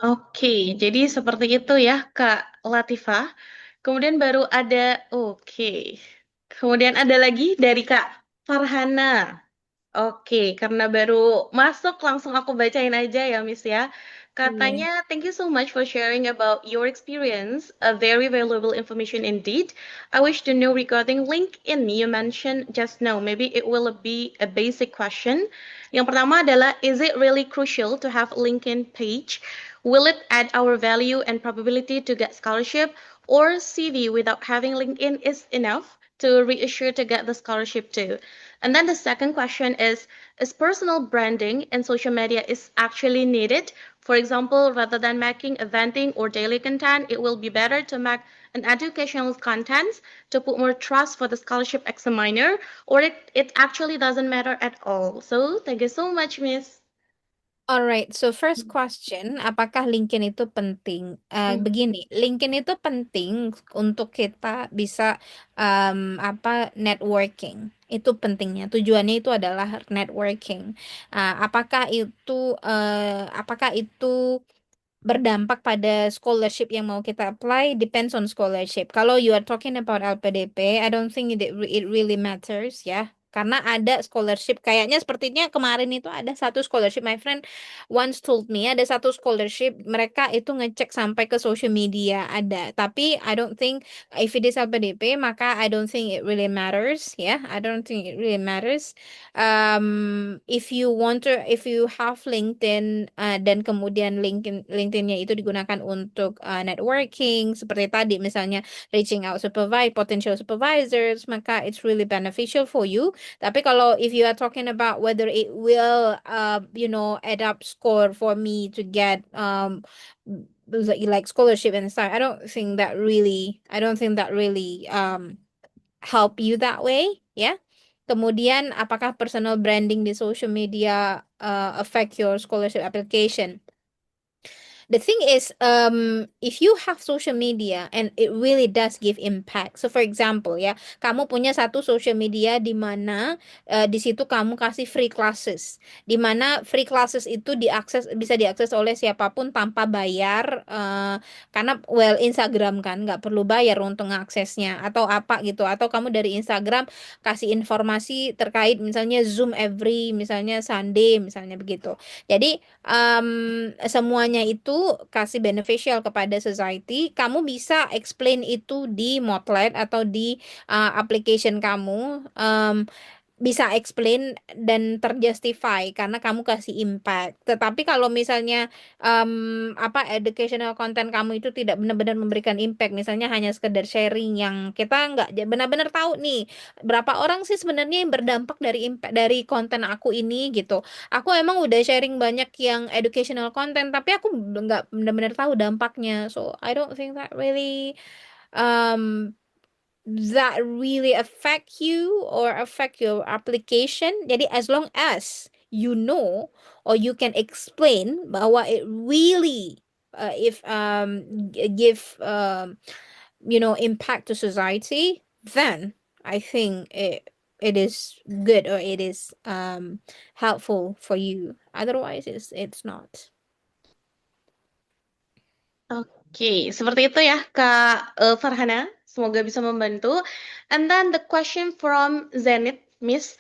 Oke, jadi seperti itu ya Kak Latifah. Kemudian baru ada, oke. Kemudian ada lagi dari Kak Farhana. Oke, karena baru masuk langsung aku bacain aja ya, Miss ya. Katanya, thank you so much for sharing about your experience. A very valuable information indeed. I wish to know regarding LinkedIn you mentioned just now. Maybe it will be a basic question. Yang pertama adalah, is it really crucial to have LinkedIn page? Will it add our value and probability to get scholarship? Or CV without having LinkedIn is enough to reassure to get the scholarship too? And then the second question is personal branding in social media is actually needed? For example, rather than making eventing or daily content, it will be better to make an educational content to put more trust for the scholarship examiner, or it actually doesn't matter at all. So thank you so much, Miss.
Alright, so first question, apakah LinkedIn itu penting? Begini, LinkedIn itu penting untuk kita bisa networking. Itu pentingnya. Tujuannya itu adalah networking. Apakah itu berdampak pada scholarship yang mau kita apply? Depends on scholarship. Kalau you are talking about LPDP, I don't think it really matters ya. Karena ada scholarship, kayaknya sepertinya kemarin itu ada satu scholarship, my friend once told me ada satu scholarship, mereka itu ngecek sampai ke social media ada. Tapi I don't think if it is LPDP, maka I don't think it really matters ya. I don't think it really matters. If you have LinkedIn dan kemudian LinkedIn-nya itu digunakan untuk networking seperti tadi misalnya reaching out potential supervisors, maka it's really beneficial for you. Tapi kalau if you are talking about whether it will add up score for me to get like scholarship and stuff, I don't think that really help you that way ya. Kemudian, apakah personal branding di social media affect your scholarship application? The thing is, if you have social media and it really does give impact. So for example ya, kamu punya satu social media di mana di situ kamu kasih free classes, di mana free classes itu bisa diakses oleh siapapun tanpa bayar, karena Instagram kan nggak perlu bayar untuk mengaksesnya atau apa gitu, atau kamu dari Instagram kasih informasi terkait misalnya Zoom every misalnya Sunday misalnya begitu. Jadi semuanya itu kasih beneficial kepada society. Kamu bisa explain itu di Motlet atau di application kamu. Bisa explain dan terjustify karena kamu kasih impact. Tetapi kalau misalnya educational content kamu itu tidak benar-benar memberikan impact, misalnya hanya sekedar sharing yang kita nggak benar-benar tahu nih berapa orang sih sebenarnya yang berdampak dari impact dari konten aku ini gitu. Aku emang udah sharing banyak yang educational content, tapi aku nggak benar-benar tahu dampaknya. So I don't think um, that really affect you or affect your application. Jadi as long as you know or you can explain bahwa it really if give impact to society, then I think it is good or it is helpful for you. Otherwise, it's not.
Oke, seperti itu ya Kak Farhana. Semoga bisa membantu. And then the question from Zenith, Miss.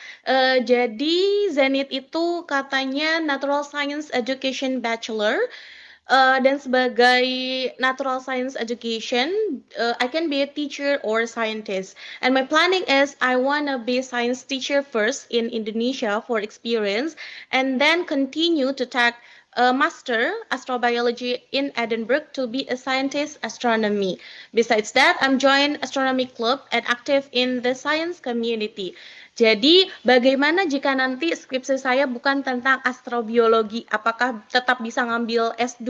Jadi Zenith itu katanya Natural Science Education Bachelor. Dan sebagai natural science education, I can be a teacher or scientist. And my planning is I wanna be science teacher first in Indonesia for experience, and then continue to take a master astrobiology in Edinburgh to be a scientist astronomy. Besides that, I'm joined astronomy club and active in the science community. Jadi, bagaimana jika nanti skripsi saya bukan tentang astrobiologi? Apakah tetap bisa ngambil S2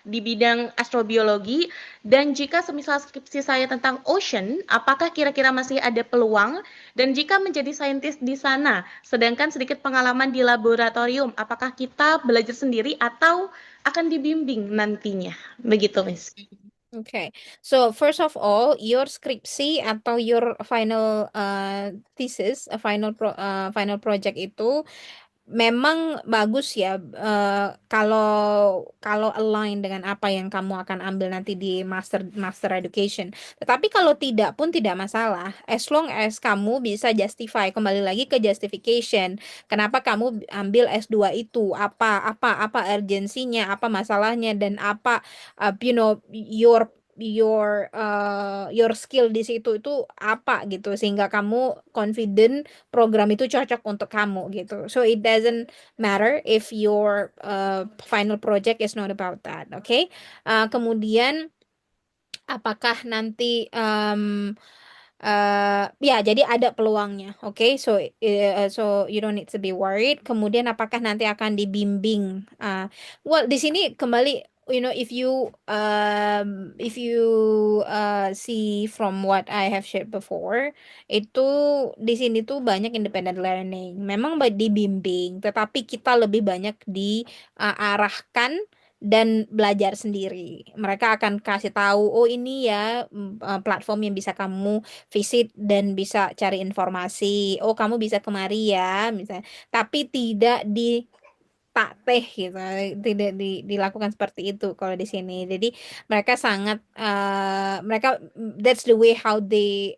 di bidang astrobiologi? Dan jika semisal skripsi saya tentang ocean, apakah kira-kira masih ada peluang? Dan jika menjadi saintis di sana, sedangkan sedikit pengalaman di laboratorium, apakah kita belajar sendiri atau akan dibimbing nantinya? Begitu, Miss.
Okay, so first of all, your skripsi atau your final thesis, final project itu memang bagus ya, kalau align dengan apa yang kamu akan ambil nanti di master education. Tetapi kalau tidak pun tidak masalah, as long as kamu bisa justify, kembali lagi ke justification, kenapa kamu ambil S2 itu, apa urgensinya, apa masalahnya, dan apa your skill di situ itu apa gitu, sehingga kamu confident program itu cocok untuk kamu gitu. So it doesn't matter if your final project is not about that, okay? Kemudian apakah nanti ya jadi ada peluangnya, okay? So you don't need to be worried. Kemudian apakah nanti akan dibimbing? Well, di sini kembali, if you see from what I have shared before, itu di sini tuh banyak independent learning. Memang dibimbing, tetapi kita lebih banyak diarahkan dan belajar sendiri. Mereka akan kasih tahu, oh ini ya platform yang bisa kamu visit dan bisa cari informasi. Oh, kamu bisa kemari ya, misalnya. Tapi tidak ditateh gitu, tidak dilakukan seperti itu kalau di sini. Jadi mereka sangat that's the way how they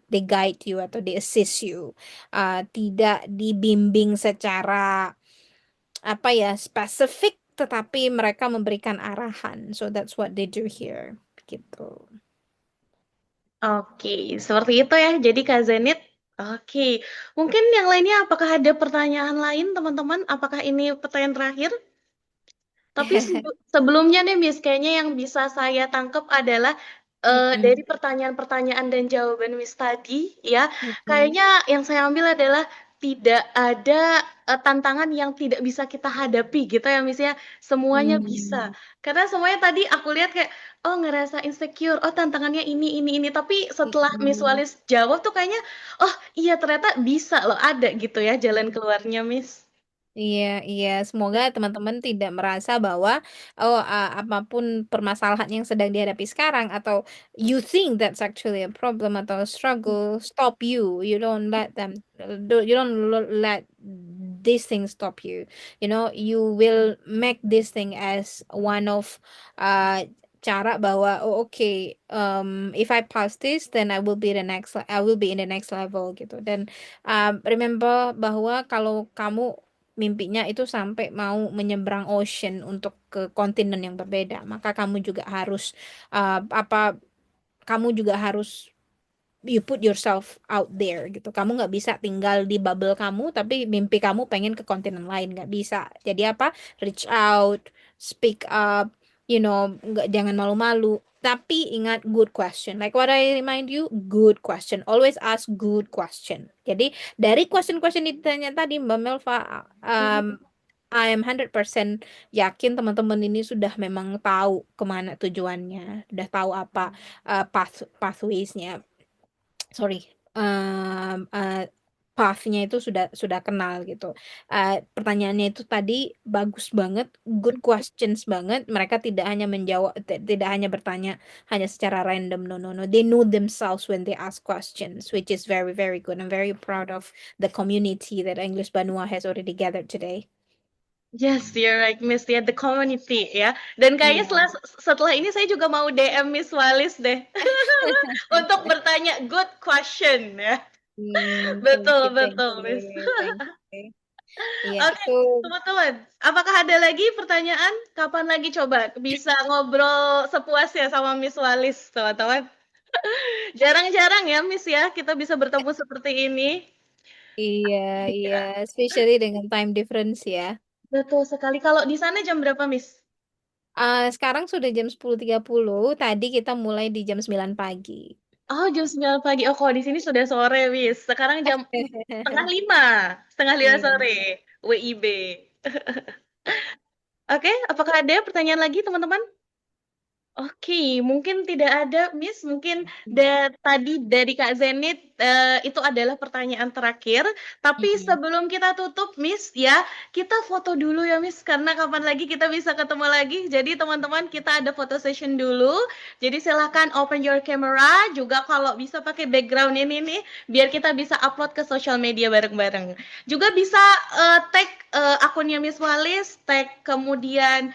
guide you atau they assist you. Tidak dibimbing secara apa ya spesifik, tetapi mereka memberikan arahan. So that's what they do here gitu.
Oke, seperti itu ya. Jadi Kak Zenit, oke. Mungkin yang lainnya apakah ada pertanyaan lain teman-teman? Apakah ini pertanyaan terakhir? Tapi sebelumnya nih Miss, kayaknya yang bisa saya tangkap adalah dari pertanyaan-pertanyaan dan jawaban Miss tadi, ya, kayaknya yang saya ambil adalah tidak ada tantangan yang tidak bisa kita hadapi gitu ya Miss ya. Semuanya bisa. Karena semuanya tadi aku lihat kayak, oh ngerasa insecure, oh tantangannya ini. Tapi setelah Miss Walis jawab tuh kayaknya, oh iya ternyata bisa loh, ada gitu ya jalan keluarnya Miss.
Iya, semoga teman-teman tidak merasa bahwa apapun permasalahan yang sedang dihadapi sekarang, atau you think that's actually a problem atau a struggle, stop you. You don't let these things stop you. You will make this thing as one of cara bahwa okay, if I pass this, then I will be in the next level gitu. Dan remember bahwa kalau kamu mimpinya itu sampai mau menyeberang ocean untuk ke kontinen yang berbeda, maka kamu juga harus you put yourself out there gitu. Kamu nggak bisa tinggal di bubble kamu, tapi mimpi kamu pengen ke kontinen lain, nggak bisa. Jadi reach out, speak up, jangan malu-malu. Tapi ingat, good question. Like what I remind you, good question. Always ask good question. Jadi dari question-question ditanya tadi, Mbak Melva, I am 100% yakin teman-teman ini sudah memang tahu kemana tujuannya, sudah tahu apa pathways-nya. Path-nya itu sudah kenal gitu. Pertanyaannya itu tadi bagus banget, good questions banget. Mereka tidak hanya menjawab, tidak hanya bertanya hanya secara random. No. They know themselves when they ask questions, which is very, very good. I'm very proud of the community that English Banua has already gathered today.
Yes, you're right, Miss. Ya, the community ya. Dan kayaknya setelah ini saya juga mau DM Miss Walis deh untuk bertanya good question ya. Betul, Miss.
Iya,
Oke,
itu
teman-teman, apakah ada lagi pertanyaan? Kapan lagi coba bisa ngobrol sepuasnya sama Miss Walis, teman-teman? Jarang-jarang ya, Miss ya, kita bisa bertemu seperti ini.
iya, iya,
Ya,
especially dengan time difference ya.
betul sekali. Kalau di sana jam berapa, Miss?
Sekarang sudah jam 10.30. Tadi kita mulai di jam 9 pagi.
Oh, jam 9 pagi. Oh, kalau di sini sudah sore, Miss. Sekarang jam setengah lima
Iya.
sore, WIB. Oke, apakah ada pertanyaan lagi, teman-teman? Oke, mungkin tidak ada, Miss. Mungkin tadi dari Kak Zenit itu adalah pertanyaan terakhir. Tapi
Mm-mm.
sebelum kita tutup, Miss, ya, kita foto dulu ya, Miss. Karena kapan lagi kita bisa ketemu lagi. Jadi teman-teman, kita ada foto session dulu. Jadi silahkan open your camera. Juga kalau bisa pakai background ini nih, biar kita bisa upload ke sosial media bareng-bareng. Juga bisa tag akunnya Miss Walis, tag kemudian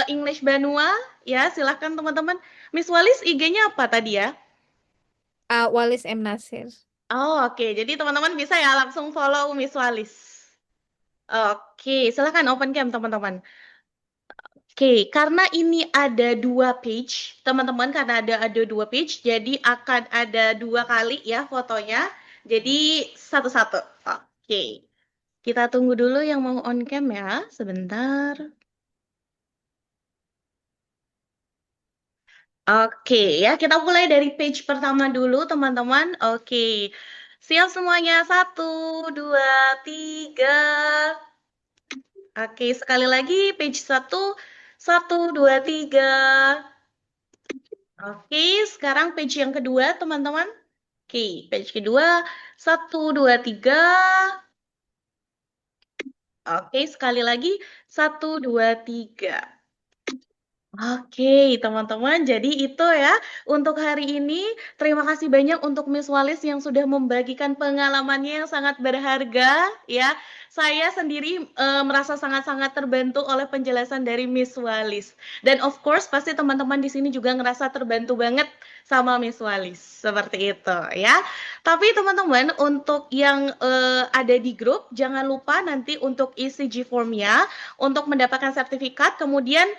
English Banua. Ya, silahkan teman-teman. Miss Walis IG-nya apa tadi ya?
Walis M. Nasir.
Oh, oke. Jadi teman-teman bisa ya langsung follow Miss Walis. Oke, silahkan open cam teman-teman. Oke, karena ini ada dua page, teman-teman, karena ada dua page, jadi akan ada dua kali ya fotonya. Jadi satu-satu. Oke, kita tunggu dulu yang mau on cam ya, sebentar. Oke, ya kita mulai dari page pertama dulu, teman-teman. Oke, siap semuanya. Satu, dua, tiga. Oke, sekali lagi page satu. Satu, dua, tiga. Oke, sekarang page yang kedua, teman-teman. Oke, page kedua. Satu, dua, tiga. Oke, sekali lagi. Satu, dua, tiga. Oke, teman-teman. Jadi itu ya untuk hari ini. Terima kasih banyak untuk Miss Walis yang sudah membagikan pengalamannya yang sangat berharga ya. Saya sendiri merasa sangat-sangat terbantu oleh penjelasan dari Miss Walis. Dan of course pasti teman-teman di sini juga ngerasa terbantu banget sama Miss Walis. Seperti itu ya. Tapi teman-teman untuk yang ada di grup jangan lupa nanti untuk isi G-formnya untuk mendapatkan sertifikat. Kemudian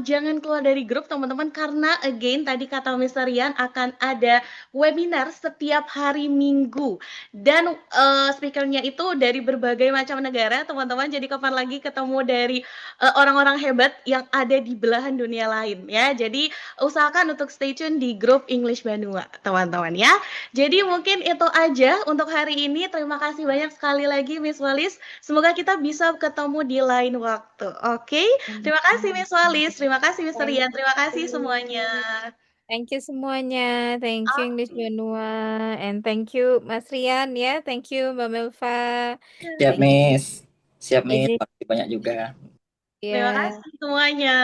jangan keluar dari grup teman-teman karena again tadi kata Mister Rian akan ada webinar setiap hari Minggu dan speakernya itu dari berbagai macam negara teman-teman, jadi kapan lagi ketemu dari orang-orang hebat yang ada di belahan dunia lain ya. Jadi usahakan untuk stay tune di grup English Banua teman-teman ya. Jadi mungkin itu aja untuk hari ini. Terima kasih banyak sekali lagi Miss Walis. Semoga kita bisa ketemu di lain waktu. Oke? Terima kasih Miss Walis, terima kasih Miss
Thank
Rian, terima kasih semuanya.
you. Thank you semuanya. Thank you English Benua. And thank you Mas Rian ya. Thank you Mbak Melva.
Siap,
Thank you.
Miss. Siap, Miss.
Izin
Makasih banyak juga.
Terima
ya.
kasih semuanya.